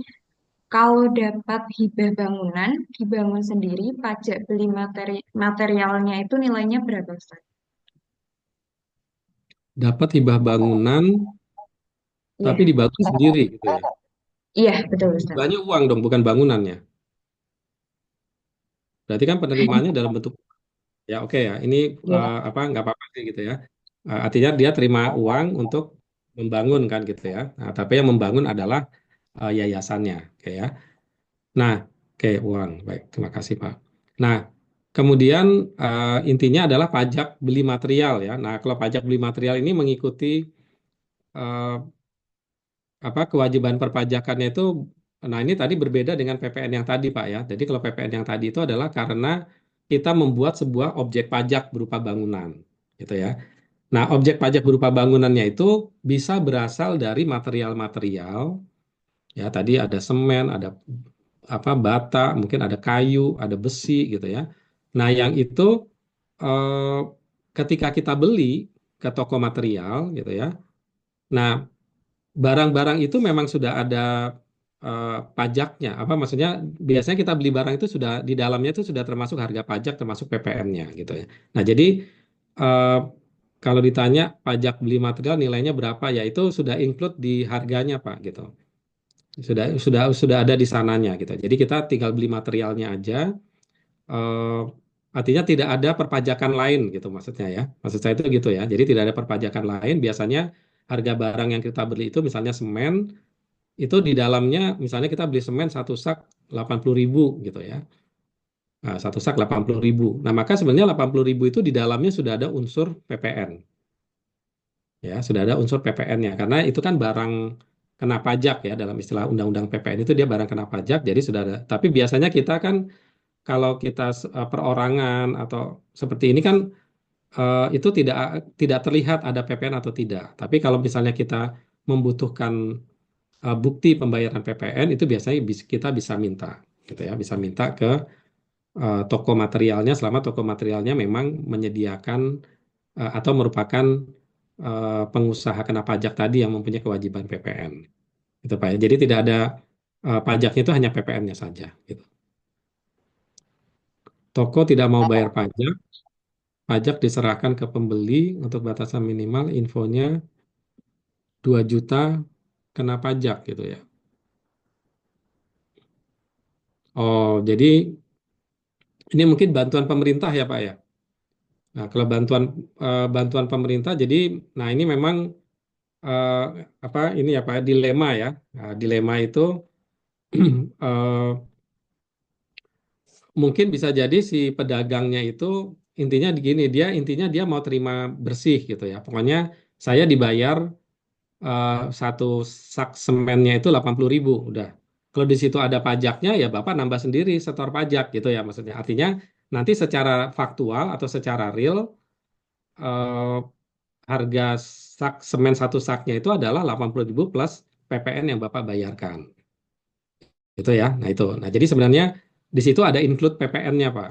Kalau dapat hibah bangunan, dibangun sendiri, pajak beli materialnya itu nilainya berapa, Ustadz? dapat hibah bangunan tapi Iya, dibangun sendiri gitu ya. iya betul Ustadz. Hibahnya uang dong, bukan bangunannya. Berarti kan penerimaannya dalam bentuk ya, oke ya. Ini Iya, apa nggak apa-apa sih gitu ya. Artinya dia terima uang untuk membangun kan gitu ya. Nah, tapi yang membangun adalah yayasannya, oke ya. Nah, oke, uang. Baik, terima kasih, Pak. Nah, kemudian intinya adalah pajak beli material ya. Nah, kalau pajak beli material ini mengikuti eh, apa kewajiban perpajakannya itu. Nah, ini tadi berbeda dengan PPN yang tadi, Pak ya. Jadi kalau PPN yang tadi itu adalah karena kita membuat sebuah objek pajak berupa bangunan, gitu ya. Nah, objek pajak berupa bangunannya itu bisa berasal dari material-material. Ya, tadi ada semen, ada apa bata, mungkin ada kayu, ada besi gitu ya. Nah, yang itu eh, ketika kita beli ke toko material gitu ya. Nah, barang-barang itu memang sudah ada pajaknya. Apa maksudnya? Biasanya kita beli barang itu sudah di dalamnya itu sudah termasuk harga pajak, termasuk PPN-nya gitu ya. Nah, jadi eh, kalau ditanya pajak beli material nilainya berapa, ya itu sudah include di harganya, Pak gitu. Sudah ada di sananya gitu. Jadi kita tinggal beli materialnya aja. eh, Artinya tidak ada perpajakan lain gitu maksudnya ya. Maksud saya itu gitu ya. Jadi tidak ada perpajakan lain. Biasanya harga barang yang kita beli itu misalnya semen itu di dalamnya misalnya kita beli semen satu sak 80.000 gitu ya. Nah, satu sak 80.000. Nah, maka sebenarnya 80.000 itu di dalamnya sudah ada unsur PPN. Ya, sudah ada unsur PPN-nya karena itu kan barang kena pajak ya dalam istilah undang-undang PPN itu dia barang kena pajak jadi sudah ada. Tapi biasanya kita kan kalau kita perorangan atau seperti ini kan itu tidak terlihat ada PPN atau tidak. Tapi kalau misalnya kita membutuhkan bukti pembayaran PPN itu biasanya kita bisa minta gitu ya, bisa minta ke toko materialnya selama toko materialnya memang menyediakan atau merupakan pengusaha kena pajak tadi yang mempunyai kewajiban PPN. Gitu Pak ya. Jadi tidak ada pajaknya itu hanya PPN-nya saja gitu. Toko tidak mau bayar pajak, pajak diserahkan ke pembeli untuk batasan minimal infonya 2 juta kena pajak gitu ya. Oh, jadi ini mungkin bantuan pemerintah ya Pak ya. Nah, kalau bantuan pemerintah jadi nah ini memang eh, apa ini ya Pak dilema ya. Nah, dilema itu mungkin bisa jadi si pedagangnya itu intinya begini, dia mau terima bersih gitu ya. Pokoknya saya dibayar eh, satu sak semennya itu 80.000 udah. Kalau di situ ada pajaknya ya Bapak nambah sendiri setor pajak gitu ya maksudnya. Artinya nanti secara faktual atau secara real eh, harga sak semen satu saknya itu adalah 80.000 plus PPN yang Bapak bayarkan. Gitu ya. Nah, itu. Nah, jadi sebenarnya di situ ada include PPN-nya, Pak.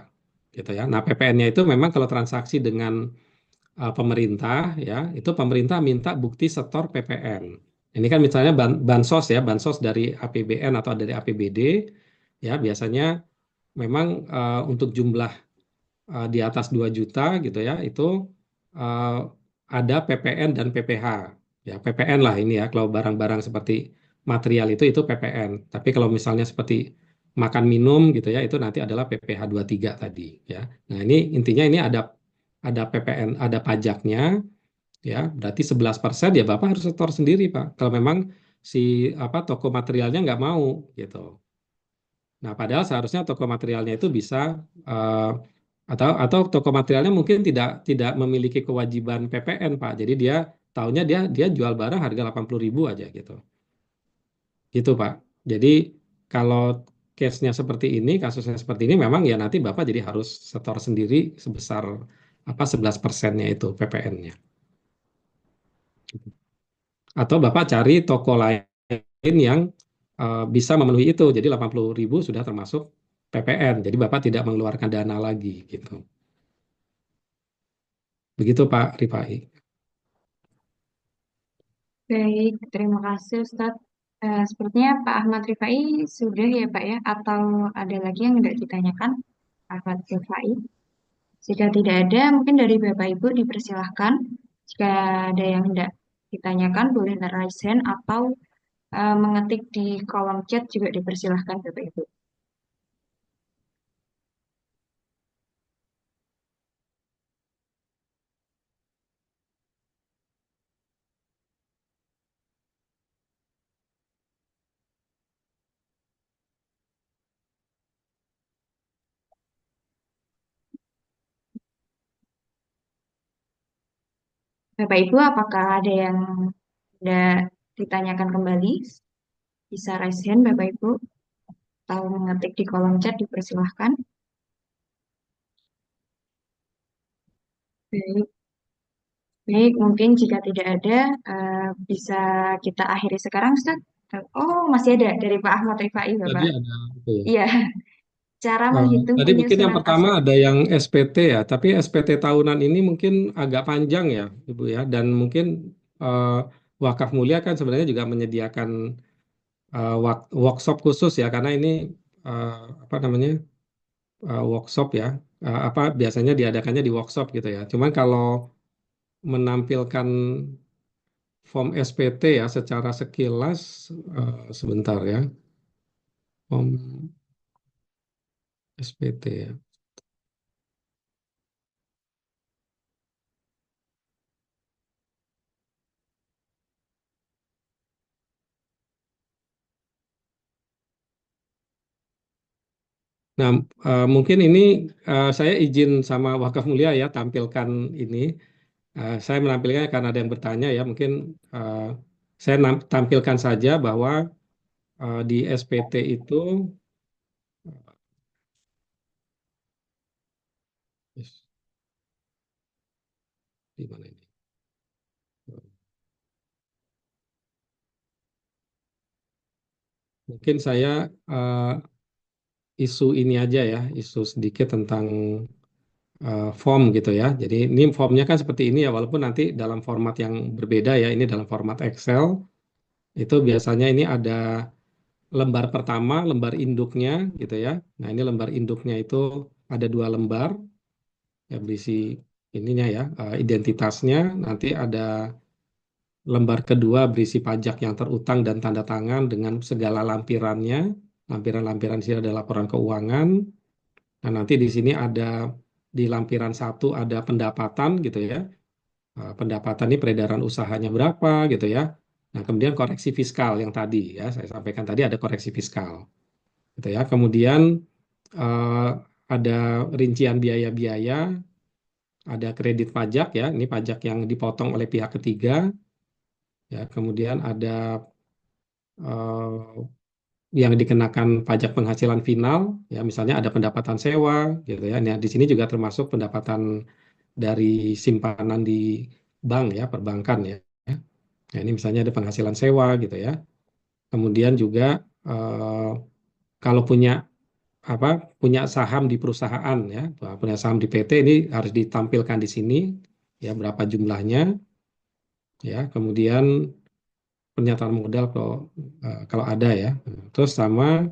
Gitu ya. Nah, PPN-nya itu memang kalau transaksi dengan pemerintah ya, itu pemerintah minta bukti setor PPN. Ini kan misalnya bansos ya, bansos dari APBN atau dari APBD ya, biasanya memang untuk jumlah di atas 2 juta gitu ya, itu eh, ada PPN dan PPh. Ya, PPN lah ini ya, kalau barang-barang seperti material itu PPN. Tapi kalau misalnya seperti makan minum gitu ya, itu nanti adalah PPh tiga tadi ya. Nah, ini intinya ini ada PPN, ada pajaknya ya, berarti 11% ya Bapak harus setor sendiri Pak. Kalau memang si apa toko materialnya nggak mau gitu. Nah, padahal seharusnya toko materialnya itu bisa eh, atau toko materialnya mungkin tidak memiliki kewajiban PPN, Pak. Jadi dia taunya dia jual barang harga 80.000 aja gitu. Gitu, Pak. Jadi kalau case-nya seperti ini, kasusnya seperti ini memang ya nanti Bapak jadi harus setor sendiri sebesar apa 11%-nya itu PPN-nya. Atau Bapak cari toko lain yang bisa memenuhi itu. Jadi 80.000 sudah termasuk PPN. Jadi Bapak tidak mengeluarkan dana lagi gitu. Begitu Pak Rifai. Baik, terima kasih Ustadz. Sepertinya Pak Ahmad Rifai sudah ya Pak ya, atau ada lagi yang tidak ditanyakan Pak Ahmad Rifai? Jika tidak ada, mungkin dari Bapak Ibu dipersilahkan. Jika ada yang tidak ditanyakan, boleh raise hand atau mengetik di kolom chat juga dipersilahkan Bapak Ibu. Bapak Ibu, apakah ada yang tidak ditanyakan kembali? Bisa raise hand Bapak Ibu atau mengetik di kolom chat dipersilahkan. Baik, baik, mungkin jika tidak ada, bisa kita akhiri sekarang, Ustaz. Oh, masih ada dari Pak Ahmad Rifai, Tadi Bapak. ada itu ya. Iya, cara menghitung Tadi mungkin yang penyusunan pertama aset. ada yang SPT ya, tapi SPT tahunan ini mungkin agak panjang ya, Ibu ya, dan mungkin eh, Wakaf Mulia kan sebenarnya juga menyediakan workshop khusus ya, karena ini eh, apa namanya workshop ya, apa biasanya diadakannya di workshop gitu ya. Cuman kalau menampilkan form SPT ya secara sekilas, sebentar ya, form SPT ya. Nah, mungkin ini saya izin sama Wakaf Mulia ya tampilkan ini. Saya menampilkannya karena ada yang bertanya ya. Mungkin eh, saya tampilkan saja bahwa di SPT itu, yes, di mana ini? Mungkin saya isu ini aja ya, isu sedikit tentang form gitu ya. Jadi ini formnya kan seperti ini ya, walaupun nanti dalam format yang berbeda ya. Ini dalam format Excel. Itu biasanya ini ada lembar pertama, lembar induknya gitu ya. Nah, ini lembar induknya itu ada 2 lembar ya berisi ininya ya, identitasnya. Nanti ada lembar kedua berisi pajak yang terutang dan tanda tangan dengan segala lampirannya. Lampiran-lampiran di sini ada laporan keuangan. Nah, nanti di sini ada di lampiran satu ada pendapatan gitu ya. Pendapatan ini peredaran usahanya berapa gitu ya. Nah, kemudian koreksi fiskal yang tadi ya, saya sampaikan tadi ada koreksi fiskal. Gitu ya. Kemudian eh, ada rincian biaya-biaya, ada kredit pajak ya, ini pajak yang dipotong oleh pihak ketiga, ya. Kemudian ada eh, yang dikenakan pajak penghasilan final, ya, misalnya ada pendapatan sewa, gitu ya. Nah, di sini juga termasuk pendapatan dari simpanan di bank ya, perbankan ya. Nah, ini misalnya ada penghasilan sewa, gitu ya. Kemudian juga eh, kalau apa punya saham di perusahaan ya, punya saham di PT ini harus ditampilkan di sini ya berapa jumlahnya ya. Kemudian pernyataan modal kalau, kalau ada ya. Terus sama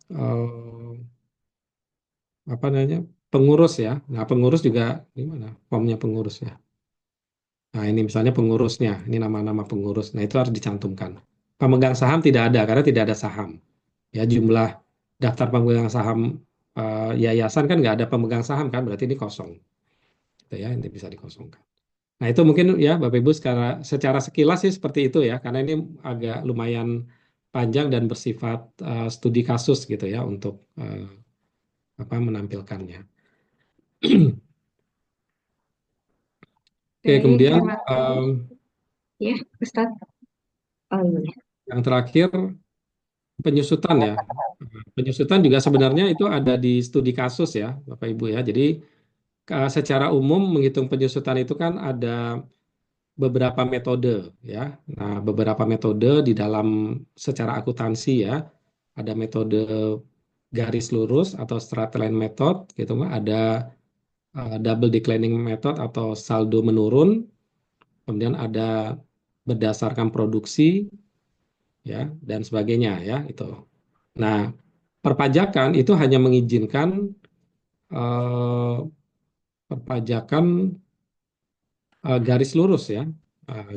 eh, apa namanya, pengurus ya. Nah, pengurus juga gimana? Formnya pengurus ya. Nah, ini misalnya pengurusnya, ini nama-nama pengurus. Nah, itu harus dicantumkan. Pemegang saham tidak ada karena tidak ada saham. Ya, jumlah daftar pemegang saham yayasan kan nggak ada pemegang saham kan, berarti ini kosong. Gitu ya, ini bisa dikosongkan. Nah, itu mungkin ya Bapak Ibu secara sekilas sih seperti itu ya, karena ini agak lumayan panjang dan bersifat studi kasus gitu ya untuk apa menampilkannya. Oke, Baik, kemudian terima kasih. Ya, Ustadz. Oh iya. yang terakhir penyusutan ya. Penyusutan juga sebenarnya itu ada di studi kasus ya, Bapak Ibu ya. Jadi secara umum menghitung penyusutan itu kan ada beberapa metode ya. Nah, beberapa metode di dalam secara akuntansi ya. Ada metode garis lurus atau straight line method gitu mah. Ada double declining method atau saldo menurun. Kemudian ada berdasarkan produksi ya dan sebagainya ya itu. Nah, perpajakan itu hanya mengizinkan eh, perpajakan garis lurus ya.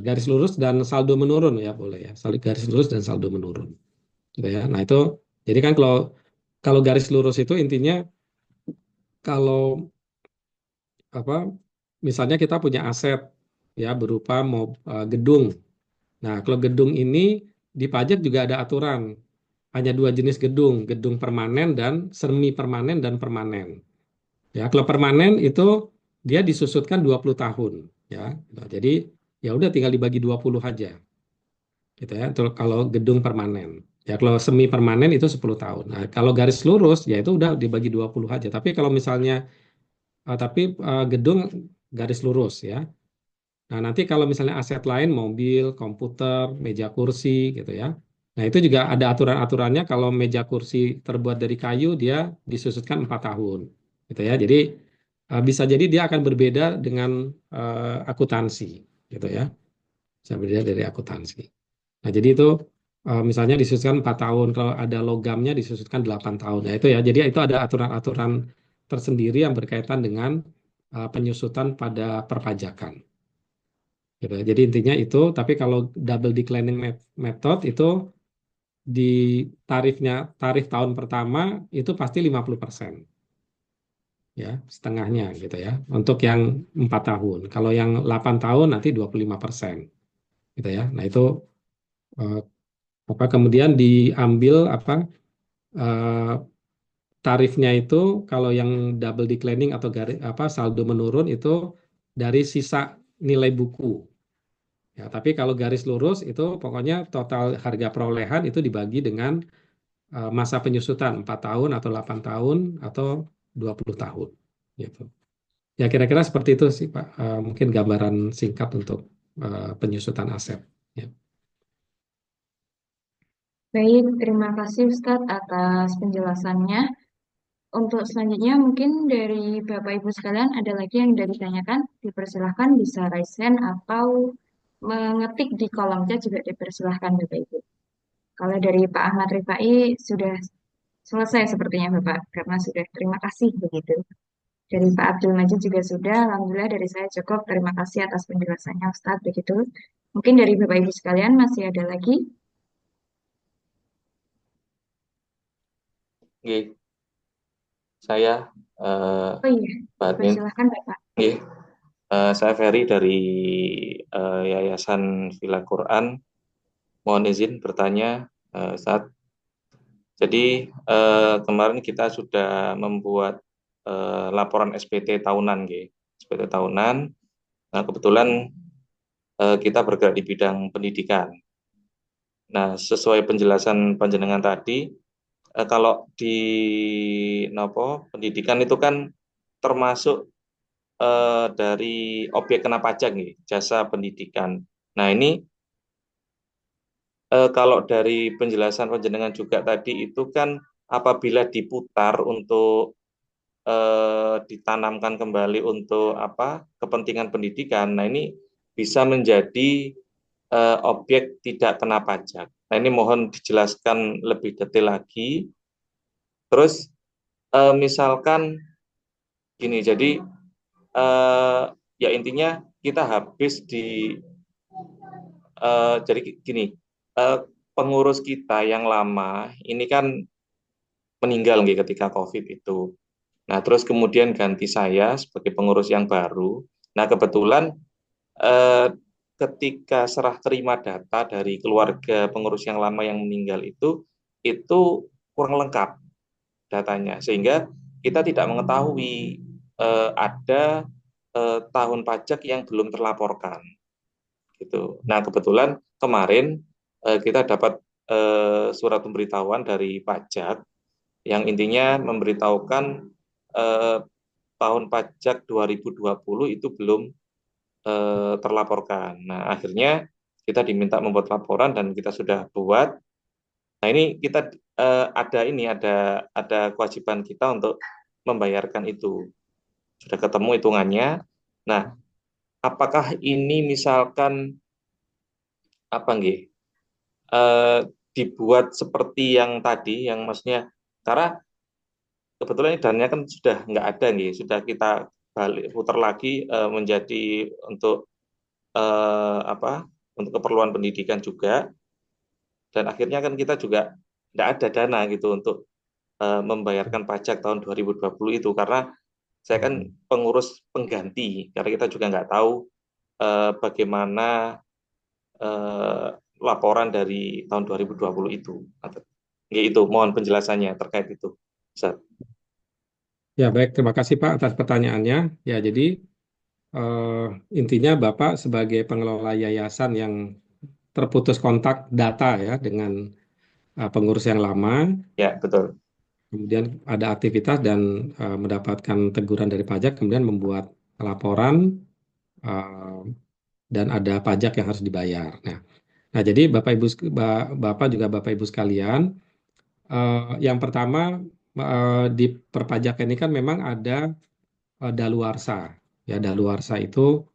Garis lurus dan saldo menurun ya boleh ya. Garis lurus dan saldo menurun. Gitu ya. Nah, itu jadi kan kalau kalau garis lurus itu intinya kalau apa misalnya kita punya aset ya berupa gedung. Nah, kalau gedung ini dipajak juga ada aturan. Hanya dua jenis gedung, gedung permanen dan semi permanen dan permanen. Ya, kalau permanen itu dia disusutkan 20 tahun ya. Nah, jadi ya udah tinggal dibagi 20 aja gitu ya. Kalau gedung permanen. Ya, kalau semi permanen itu 10 tahun. Nah, kalau garis lurus ya itu udah dibagi 20 aja. Tapi kalau misalnya gedung garis lurus ya. Nah, nanti kalau misalnya aset lain mobil, komputer, meja kursi gitu ya. Nah, itu juga ada aturan-aturannya kalau meja kursi terbuat dari kayu dia disusutkan 4 tahun gitu ya. Jadi bisa jadi dia akan berbeda dengan akuntansi gitu ya. Bisa berbeda dari akuntansi. Nah, jadi itu misalnya disusutkan 4 tahun, kalau ada logamnya disusutkan 8 tahun. Ya itu ya. Jadi itu ada aturan-aturan tersendiri yang berkaitan dengan penyusutan pada perpajakan. Gitu. Jadi intinya itu, tapi kalau double declining method itu di tarif tahun pertama itu pasti 50% ya, setengahnya gitu ya. Untuk yang 4 tahun. Kalau yang 8 tahun nanti 25% gitu ya. Nah, itu eh, apa kemudian diambil eh, tarifnya itu kalau yang double declining atau saldo menurun itu dari sisa nilai buku. Ya, tapi kalau garis lurus itu pokoknya total harga perolehan itu dibagi dengan masa penyusutan 4 tahun atau 8 tahun atau 20 tahun gitu. Ya kira-kira seperti itu sih Pak. Mungkin gambaran singkat untuk penyusutan aset. Ya. Baik, terima kasih Ustadz atas penjelasannya. Untuk selanjutnya mungkin dari Bapak Ibu sekalian ada lagi yang dari ditanyakan, dipersilahkan bisa raise hand atau mengetik di kolom chat juga dipersilahkan Bapak Ibu. Kalau dari Pak Ahmad Rifai sudah selesai sepertinya Bapak, karena sudah terima kasih begitu. Dari Pak Abdul Majid juga sudah, Alhamdulillah dari saya cukup. Terima kasih atas penjelasannya Ustadz begitu. Mungkin dari Bapak Ibu sekalian masih ada lagi. Oke, saya Oh iya, Pak Admin. dipersilahkan Bapak. Oke, saya Ferry dari Yayasan Villa Quran. Mohon izin bertanya saat jadi kemarin kita sudah membuat laporan SPT tahunan, SPT tahunan. Nah, kebetulan kita bergerak di bidang pendidikan. Nah, sesuai penjelasan panjenengan tadi, kalau di pendidikan itu kan termasuk dari objek kena pajak nih, jasa pendidikan. Nah, ini kalau dari penjelasan panjenengan juga tadi itu kan apabila diputar untuk ditanamkan kembali untuk kepentingan pendidikan. Nah, ini bisa menjadi objek tidak kena pajak. Nah, ini mohon dijelaskan lebih detail lagi. Terus misalkan gini, jadi ya intinya kita habis di jadi gini, eh, pengurus kita yang lama ini kan meninggal nih ketika COVID itu. Nah, terus kemudian ganti saya sebagai pengurus yang baru. Nah, kebetulan eh, ketika serah terima data dari keluarga pengurus yang lama yang meninggal itu kurang lengkap datanya, sehingga kita tidak mengetahui ada tahun pajak yang belum terlaporkan gitu. Nah, kebetulan kemarin kita dapat surat pemberitahuan dari pajak yang intinya memberitahukan eh, tahun pajak 2020 itu belum terlaporkan. Nah, akhirnya kita diminta membuat laporan dan kita sudah buat. Nah, ini kita ada kewajiban kita untuk membayarkan itu. Sudah ketemu hitungannya. Nah, apakah ini misalkan apa nggih? eh, Dibuat seperti yang tadi, yang maksudnya karena kebetulan ini dananya kan sudah nggak ada nih, sudah kita balik putar lagi menjadi untuk apa? Untuk keperluan pendidikan juga, dan akhirnya kan kita juga nggak ada dana gitu untuk membayarkan pajak tahun 2020 itu karena saya kan pengurus pengganti, karena kita juga nggak tahu bagaimana eh, laporan dari tahun 2020 itu. Ya, itu mohon penjelasannya terkait itu. Ustaz. Ya, baik. Terima kasih Pak atas pertanyaannya. Ya, jadi eh, intinya Bapak sebagai pengelola yayasan yang terputus kontak data ya dengan pengurus yang lama, Ya, betul. kemudian ada aktivitas dan mendapatkan teguran dari pajak, kemudian membuat laporan eh, dan ada pajak yang harus dibayar. Nah, jadi Bapak juga Bapak Ibu sekalian, yang pertama di perpajakan ini kan memang ada daluarsa. Ya, daluarsa itu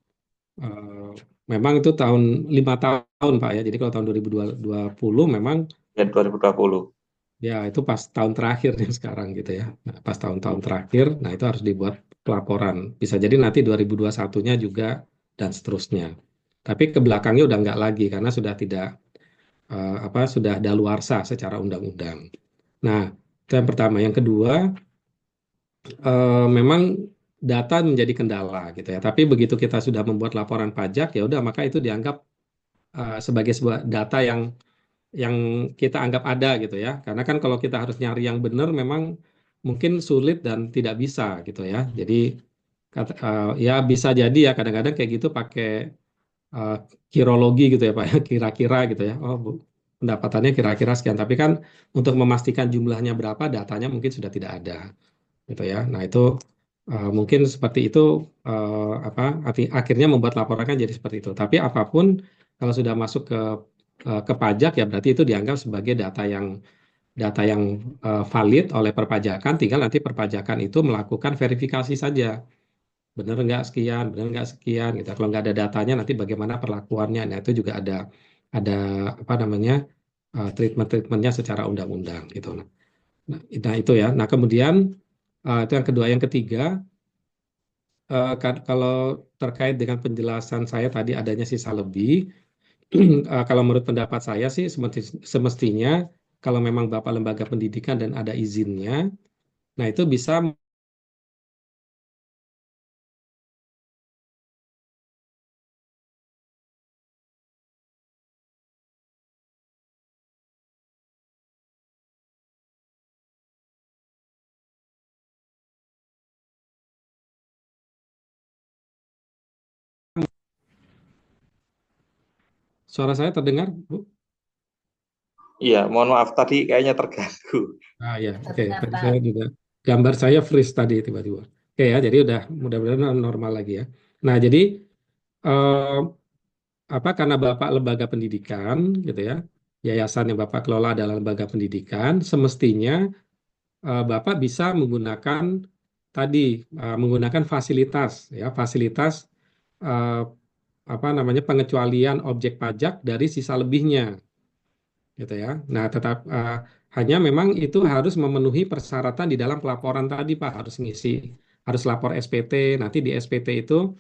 eh, memang itu 5 tahun Pak ya. Jadi kalau tahun 2020 memang Ya, 2020. ya itu pas tahun terakhir nih sekarang gitu ya. Nah, pas tahun-tahun terakhir, nah itu harus dibuat pelaporan. Bisa jadi nanti 2021-nya juga dan seterusnya. Tapi ke belakangnya udah nggak lagi karena sudah tidak sudah daluarsa secara undang-undang. Nah, itu yang pertama. Yang kedua, memang data menjadi kendala gitu ya. Tapi begitu kita sudah membuat laporan pajak, ya udah maka itu dianggap sebagai sebuah data yang kita anggap ada gitu ya. Karena kan kalau kita harus nyari yang benar, memang mungkin sulit dan tidak bisa gitu ya. Jadi ya bisa jadi ya kadang-kadang kayak gitu pakai uh, kirologi gitu ya Pak ya, kira-kira gitu ya. Oh, pendapatannya kira-kira sekian. Tapi kan untuk memastikan jumlahnya berapa, datanya mungkin sudah tidak ada gitu ya. Nah, itu mungkin seperti itu akhirnya membuat laporan kan jadi seperti itu. Tapi apapun kalau sudah masuk ke pajak ya berarti itu dianggap sebagai data yang valid oleh perpajakan. Tinggal nanti perpajakan itu melakukan verifikasi saja. Benar nggak sekian gitu. Kalau nggak ada datanya nanti bagaimana perlakuannya. Nah, itu juga ada apa namanya treatmentnya secara undang-undang gitu. Nah, itu ya. Nah, kemudian itu yang kedua, yang ketiga, kalau terkait dengan penjelasan saya tadi adanya sisa lebih, kalau menurut pendapat saya sih semestinya kalau memang Bapak lembaga pendidikan dan ada izinnya, nah itu bisa. Suara saya terdengar, Bu? Iya, mohon maaf tadi kayaknya terganggu. Ya, oke. Terdengar, Tadi Pak. saya juga gambar saya freeze tadi tiba-tiba. Oke ya, jadi udah mudah-mudahan normal lagi ya. Nah, jadi eh, karena Bapak lembaga pendidikan gitu ya, yayasan yang Bapak kelola adalah lembaga pendidikan, semestinya Bapak bisa menggunakan tadi menggunakan fasilitas ya, fasilitas eh, pengecualian objek pajak dari sisa lebihnya gitu ya. Nah, Hanya memang itu harus memenuhi persyaratan di dalam pelaporan tadi, Pak. Harus lapor SPT. Nanti di SPT itu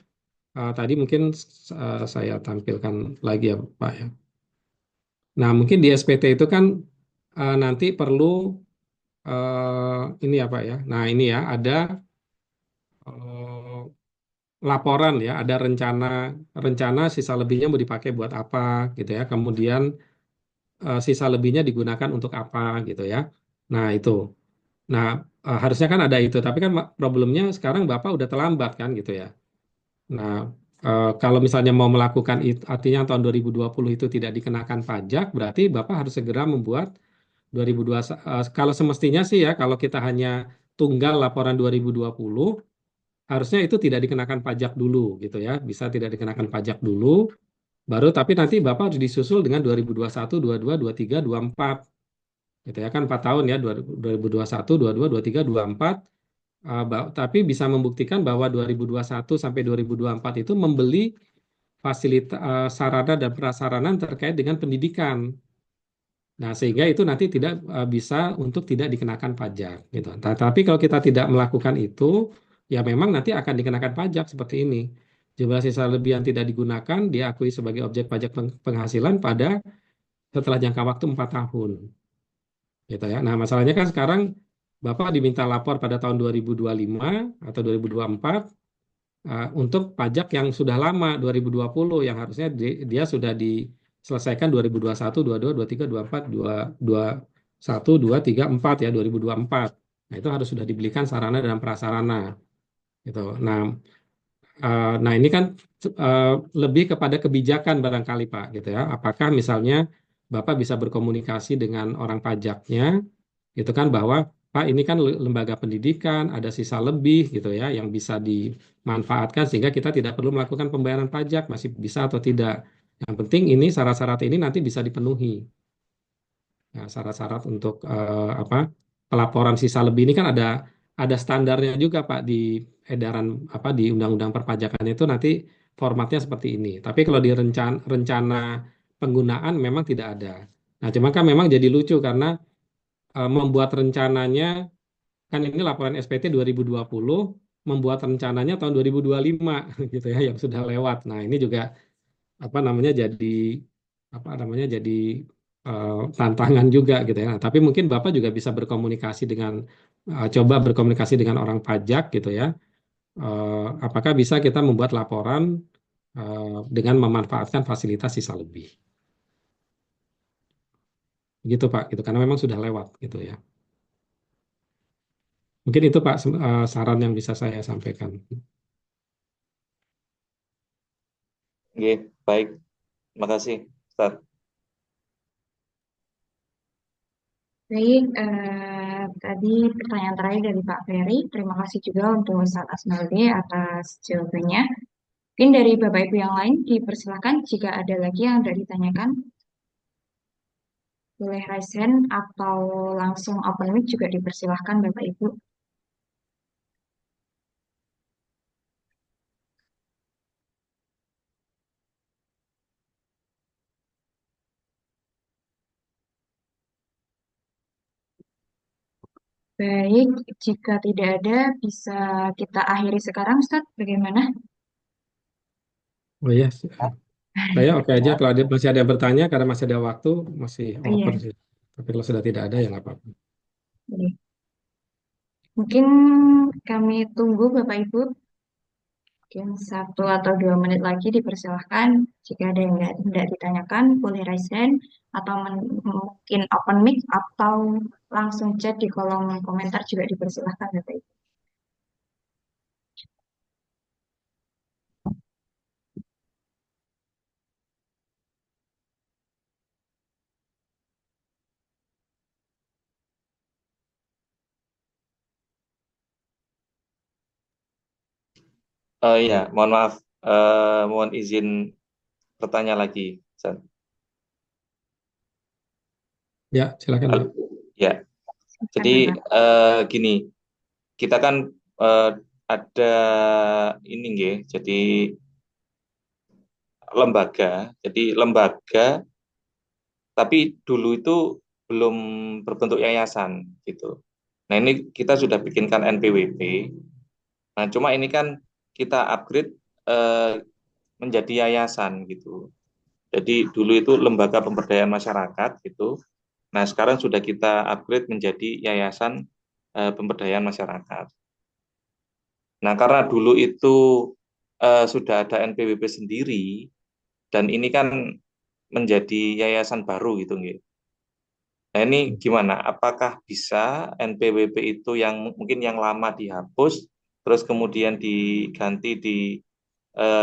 tadi mungkin saya tampilkan lagi ya, Pak ya. Nah, mungkin di SPT itu kan nanti perlu ini ya, Pak ya. Nah, ini ya ada eh, laporan ya, ada rencana rencana sisa lebihnya mau dipakai buat apa gitu ya. Kemudian sisa lebihnya digunakan untuk apa gitu ya. Nah, itu. Nah, harusnya kan ada itu, tapi kan problemnya sekarang Bapak udah terlambat kan gitu ya. Nah, kalau misalnya mau melakukan itu, artinya tahun 2020 itu tidak dikenakan pajak, berarti Bapak harus segera membuat 2020. Kalau semestinya sih ya, kalau kita hanya tunggal laporan 2020, harusnya itu tidak dikenakan pajak dulu gitu ya. Bisa tidak dikenakan pajak dulu, baru tapi nanti Bapak harus disusul dengan 2021, 22, 23, 24 gitu ya kan 4 tahun ya 2021, 22, 23, 24. Tapi bisa membuktikan bahwa 2021 sampai 2024 itu membeli fasilitas sarana dan prasarana terkait dengan pendidikan. Nah, sehingga itu nanti tidak bisa untuk tidak dikenakan pajak gitu. Tapi kalau kita tidak melakukan itu, ya memang nanti akan dikenakan pajak seperti ini. Jumlah sisa lebih yang tidak digunakan diakui sebagai objek pajak penghasilan pada setelah jangka waktu 4 tahun. Gitu ya. Nah, masalahnya kan sekarang Bapak diminta lapor pada tahun 2025 atau 2024 untuk pajak yang sudah lama 2020 yang harusnya dia sudah diselesaikan 2021, 22, 23, 24, 21, 2, 3, 4 ya 2024. Nah, itu harus sudah dibelikan sarana dan prasarana gitu. Nah, ini kan eh, lebih kepada kebijakan barangkali Pak gitu ya. Apakah misalnya Bapak bisa berkomunikasi dengan orang pajaknya gitu kan bahwa Pak ini kan lembaga pendidikan ada sisa lebih gitu ya yang bisa dimanfaatkan sehingga kita tidak perlu melakukan pembayaran pajak masih bisa atau tidak. Yang penting ini syarat-syarat ini nanti bisa dipenuhi. Nah, syarat-syarat untuk apa pelaporan sisa lebih ini kan ada standarnya juga Pak di edaran apa di Undang-Undang Perpajakan itu nanti formatnya seperti ini. Tapi kalau di rencana penggunaan memang tidak ada. Nah, cuma kan memang jadi lucu karena membuat rencananya kan ini laporan SPT 2020 membuat rencananya tahun 2025 gitu ya yang sudah lewat. Nah, ini juga apa namanya jadi tantangan juga gitu ya. Nah, tapi mungkin Bapak juga bisa berkomunikasi dengan coba berkomunikasi dengan orang pajak gitu ya. Apakah bisa kita membuat laporan dengan memanfaatkan fasilitas sisa lebih. Gitu Pak, gitu karena memang sudah lewat gitu ya. Mungkin itu Pak saran yang bisa saya sampaikan. Oke, baik. Terima kasih, Ustaz. Baik, tadi pertanyaan terakhir dari Pak Ferry. Terima kasih juga untuk Ustadz Asmaldi atas jawabannya. Mungkin dari Bapak Ibu yang lain dipersilakan jika ada lagi yang tidak ditanyakan, boleh raise hand atau langsung open mic juga dipersilahkan Bapak Ibu. Baik, jika tidak ada bisa kita akhiri sekarang Ustadz, bagaimana? Oh iya, saya oke aja kalau masih ada yang bertanya karena masih ada waktu masih Oh, open iya, sih. Tapi kalau sudah tidak ada ya nggak apa-apa. boleh. Mungkin kami tunggu Bapak Ibu. Mungkin 1 atau 2 menit lagi dipersilahkan. Jika ada yang tidak ditanyakan, boleh raise hand atau mungkin open mic atau langsung chat di kolom komentar juga dipersilahkan Bapak Ibu. Iya, mohon maaf. Mohon izin bertanya lagi, Ustaz. Ya, silakan Pak. Ya, jadi Silakan, Bapak. gini, kita kan ada ini nggih, jadi lembaga. Jadi lembaga, tapi dulu itu belum berbentuk yayasan gitu. Nah, ini kita sudah bikinkan NPWP. Nah, cuma ini kan kita upgrade menjadi yayasan gitu. Jadi dulu itu lembaga pemberdayaan masyarakat gitu. Nah, sekarang sudah kita upgrade menjadi yayasan pemberdayaan masyarakat. Nah, karena dulu itu sudah ada NPWP sendiri dan ini kan menjadi yayasan baru gitu nggih. Nah, ini gimana? Apakah bisa NPWP itu yang mungkin yang lama dihapus terus kemudian diganti di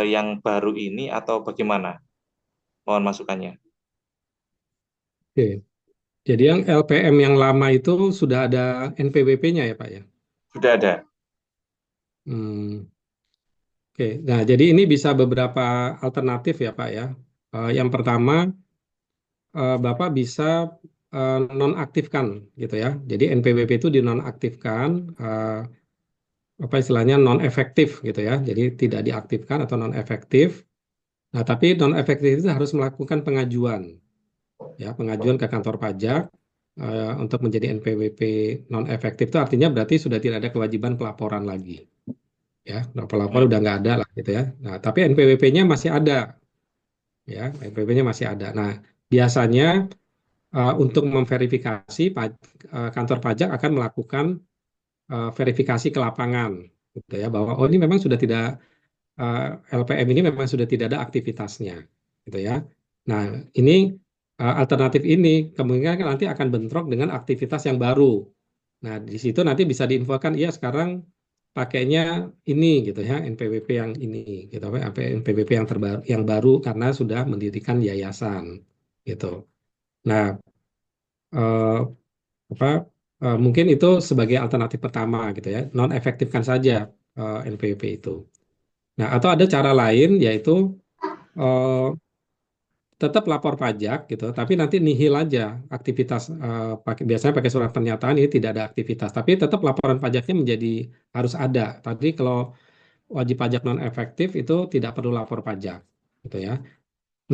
yang baru ini atau bagaimana? Mohon masukannya. Oke. Jadi yang LPM yang lama itu sudah ada NPWP-nya ya Pak ya? Sudah ada. Hmm, oke. Nah, jadi ini bisa beberapa alternatif ya Pak ya. Yang pertama, Bapak bisa nonaktifkan gitu ya. Jadi NPWP itu dinonaktifkan, apa istilahnya non-efektif gitu ya. Jadi tidak diaktifkan atau non-efektif. Nah, tapi non-efektif itu harus melakukan pengajuan, ya, pengajuan ke kantor pajak untuk menjadi NPWP non-efektif itu artinya berarti sudah tidak ada kewajiban pelaporan lagi, ya. Nah, pelapor udah nggak ada lah gitu ya. Nah, tapi NPWP-nya masih ada, ya, NPWP-nya masih ada. Nah, biasanya untuk memverifikasi kantor pajak akan melakukan verifikasi ke lapangan, gitu ya, bahwa oh ini memang sudah tidak LPM ini memang sudah tidak ada aktivitasnya, gitu ya. Nah, ini alternatif ini kemungkinan kan nanti akan bentrok dengan aktivitas yang baru. Nah, di situ nanti bisa diinfokan, iya sekarang pakainya ini gitu ya, NPWP yang ini, gitu, NPWP yang terbaru, yang baru karena sudah mendirikan yayasan, gitu. Nah, eh, apa mungkin itu sebagai alternatif pertama gitu ya, non efektifkan saja NPWP itu. Nah, atau ada cara lain yaitu eh, tetap lapor pajak gitu, tapi nanti nihil aja aktivitas, biasanya pakai surat pernyataan ini tidak ada aktivitas, tapi tetap laporan pajaknya menjadi harus ada. Tadi kalau wajib pajak non efektif itu tidak perlu lapor pajak gitu ya.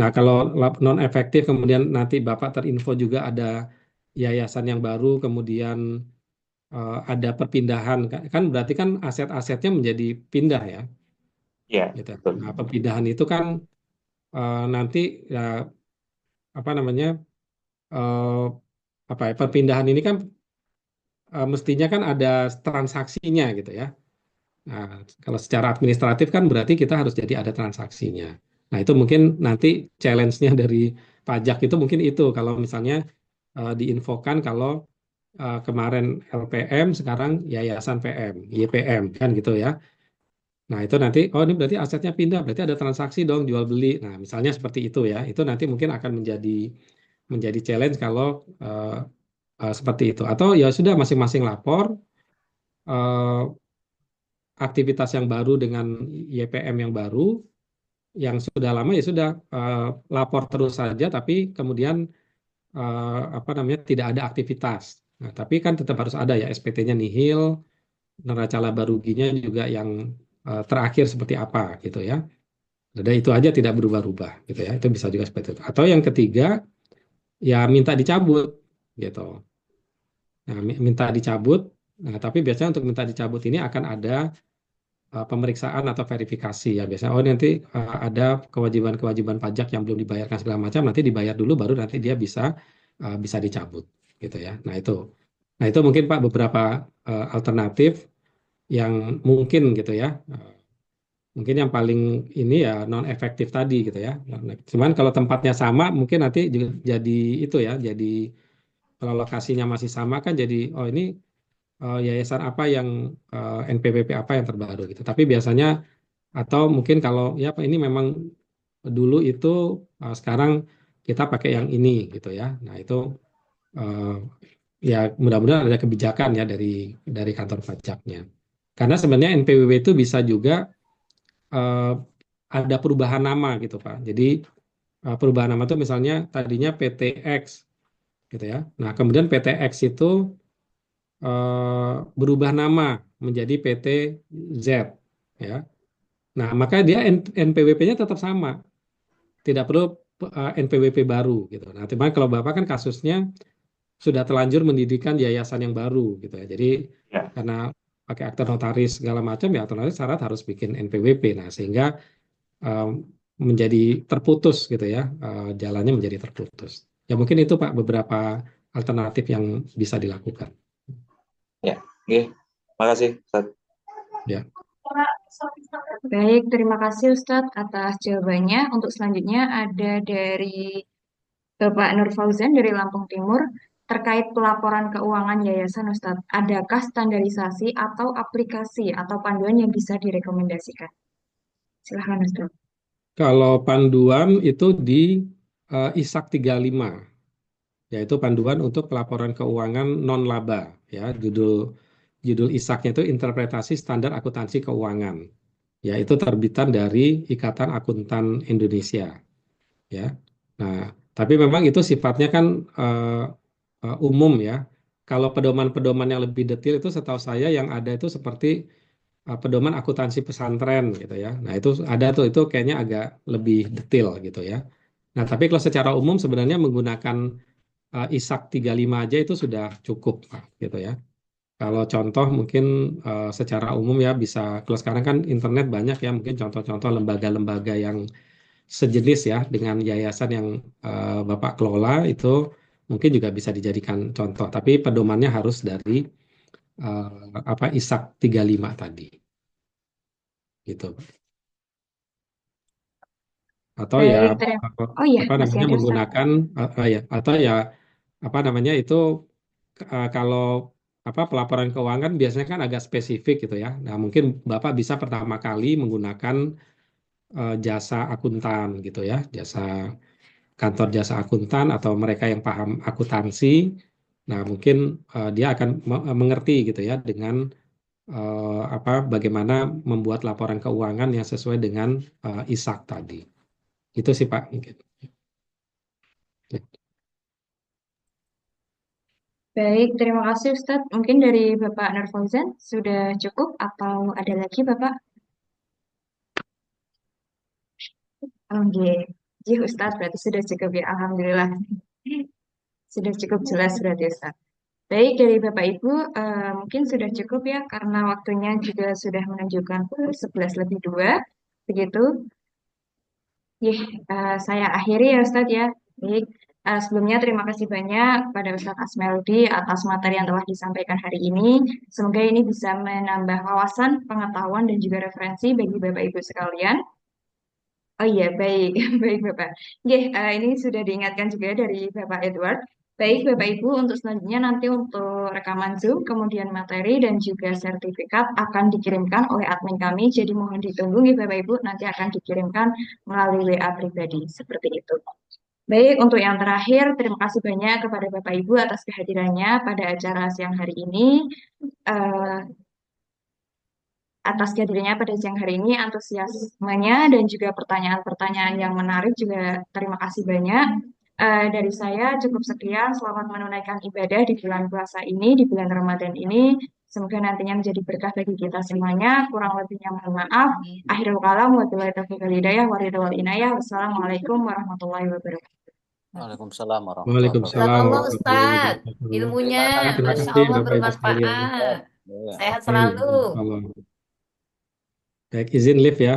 Nah, kalau non efektif kemudian nanti Bapak terinfo juga ada yayasan yang baru, kemudian ada perpindahan, kan berarti kan aset-asetnya menjadi pindah ya, Ya, gitu. betul. Nah, perpindahan itu kan nanti ya, apa namanya, eh, apa ya, perpindahan ini kan mestinya kan ada transaksinya gitu ya. Nah, kalau secara administratif kan berarti kita harus jadi ada transaksinya. Nah, itu mungkin nanti challenge-nya dari pajak itu mungkin itu kalau misalnya diinfokan kalau kemarin LPM sekarang Yayasan PM, YPM kan gitu ya. Nah, itu nanti, oh ini berarti asetnya pindah, berarti ada transaksi dong jual beli. Nah, misalnya seperti itu ya. Itu nanti mungkin akan menjadi challenge kalau eh, seperti itu. Atau ya sudah masing-masing lapor eh, aktivitas yang baru dengan YPM yang baru, yang sudah lama ya sudah lapor terus saja, tapi kemudian apa namanya tidak ada aktivitas. Nah, tapi kan tetap harus ada ya SPT-nya nihil, neraca laba ruginya juga yang terakhir seperti apa gitu ya. Jadi itu aja tidak berubah-ubah gitu ya. Itu bisa juga seperti itu. Atau yang ketiga ya minta dicabut gitu. Nah, minta dicabut. Nah, tapi biasanya untuk minta dicabut ini akan ada pemeriksaan atau verifikasi ya. Biasanya oh nanti ada kewajiban-kewajiban pajak yang belum dibayarkan segala macam, nanti dibayar dulu baru nanti dia bisa dicabut gitu ya. Nah itu mungkin Pak beberapa alternatif yang mungkin gitu ya. Mungkin yang paling ini ya non efektif tadi gitu ya. Cuman kalau tempatnya sama mungkin nanti juga jadi itu ya, jadi kalau lokasinya masih sama kan jadi oh ini yayasan apa yang NPWP apa yang terbaru gitu. Tapi biasanya atau mungkin kalau ya Pak, ini memang dulu itu sekarang kita pakai yang ini gitu ya. Nah, itu eh, ya mudah-mudahan ada kebijakan ya dari kantor pajaknya. Karena sebenarnya NPWP itu bisa juga eh, ada perubahan nama gitu Pak. Jadi perubahan nama itu misalnya tadinya PTX gitu ya. Nah, kemudian PTX itu berubah nama menjadi PT Z ya. Nah, maka dia NPWP-nya tetap sama, tidak perlu NPWP baru gitu. Nah, cuman kalau Bapak kan kasusnya sudah terlanjur mendirikan yayasan yang baru gitu ya. Jadi Ya. karena pakai akte notaris segala macam ya otomatis syarat harus bikin NPWP. Nah, sehingga menjadi terputus gitu ya, jalannya menjadi terputus. Ya mungkin itu Pak beberapa alternatif yang bisa dilakukan. Ya, oke. Makasih, Ustaz. Ya. Baik, terima kasih Ustadz atas jawabannya. Untuk selanjutnya ada dari Bapak Nur Fauzan dari Lampung Timur terkait pelaporan keuangan yayasan Ustadz. Adakah standarisasi atau aplikasi atau panduan yang bisa direkomendasikan? Silahkan Ustadz. Kalau panduan itu di ISAK 35, yaitu panduan untuk pelaporan keuangan non-laba. Ya, judul ISAK-nya itu Interpretasi Standar Akuntansi Keuangan. Ya, itu terbitan dari Ikatan Akuntan Indonesia. Ya, nah, tapi memang itu sifatnya kan umum ya. Kalau pedoman-pedoman yang lebih detail itu setahu saya yang ada itu seperti pedoman akuntansi pesantren gitu ya. Nah, itu ada tuh, itu kayaknya agak lebih detail gitu ya. Nah, tapi kalau secara umum sebenarnya menggunakan ISAK 35 aja itu sudah cukup Pak, gitu ya. Kalau contoh mungkin secara umum ya bisa, kalau sekarang kan internet banyak ya, mungkin contoh-contoh lembaga-lembaga yang sejenis ya dengan yayasan yang Bapak kelola itu mungkin juga bisa dijadikan contoh. Tapi pedomannya harus dari ISAK 35 tadi. Gitu. Atau ya Baik, terima. Oh iya, apa masih namanya ada Ustadz. menggunakan ya atau ya apa namanya itu kalau pelaporan keuangan biasanya kan agak spesifik gitu ya. Nah, mungkin Bapak bisa pertama kali menggunakan jasa akuntan gitu ya, kantor jasa akuntan atau mereka yang paham akuntansi. Nah, mungkin dia akan mengerti gitu ya dengan bagaimana membuat laporan keuangan yang sesuai dengan ISAK tadi. Itu sih Pak mungkin. Baik, terima kasih Ustadz. Mungkin dari Bapak Nur Fauzan sudah cukup atau ada lagi Bapak? Oke, Ustadz berarti sudah cukup ya. Alhamdulillah. Sudah cukup jelas berarti Ustadz. Baik, dari Bapak Ibu, mungkin sudah cukup ya, karena waktunya juga sudah menunjukkan pukul 11 lebih 2. Begitu. Saya akhiri ya Ustadz ya. Baik, sebelumnya terima kasih banyak kepada Ustadz Asmeldi atas materi yang telah disampaikan hari ini. Semoga ini bisa menambah wawasan, pengetahuan, dan juga referensi bagi Bapak Ibu sekalian. Oh iya, baik, baik Bapak. Oke, ini sudah diingatkan juga dari Bapak Edward. Baik Bapak Ibu, untuk selanjutnya nanti untuk rekaman Zoom, kemudian materi dan juga sertifikat akan dikirimkan oleh admin kami. Jadi mohon ditunggu nih Bapak Ibu, nanti akan dikirimkan melalui WA pribadi. Seperti itu. Baik, untuk yang terakhir, terima kasih banyak kepada Bapak Ibu atas kehadirannya pada acara siang hari ini. Eh, Atas kehadirannya pada siang hari ini, antusiasmenya dan juga pertanyaan-pertanyaan yang menarik juga terima kasih banyak. Dari saya cukup sekian. Selamat menunaikan ibadah di bulan puasa ini, di bulan Ramadan ini. Semoga nantinya menjadi berkah bagi kita semuanya. Kurang lebihnya mohon maaf. Akhirul kalam, wabillahi taufiq wal hidayah, waridul inayah. Wassalamualaikum warahmatullahi wabarakatuh. Waalaikumsalam warahmatullahi Waalaikumsalam Jazakallah wabarakatuh. warahmatullahi Ustadz. wabarakatuh. Ilmunya, Terima Masya kasih Allah Bapak Ibu sekalian. bermanfaat. Ya. Sehat Iya, selalu. Allah. Baik, izin live ya.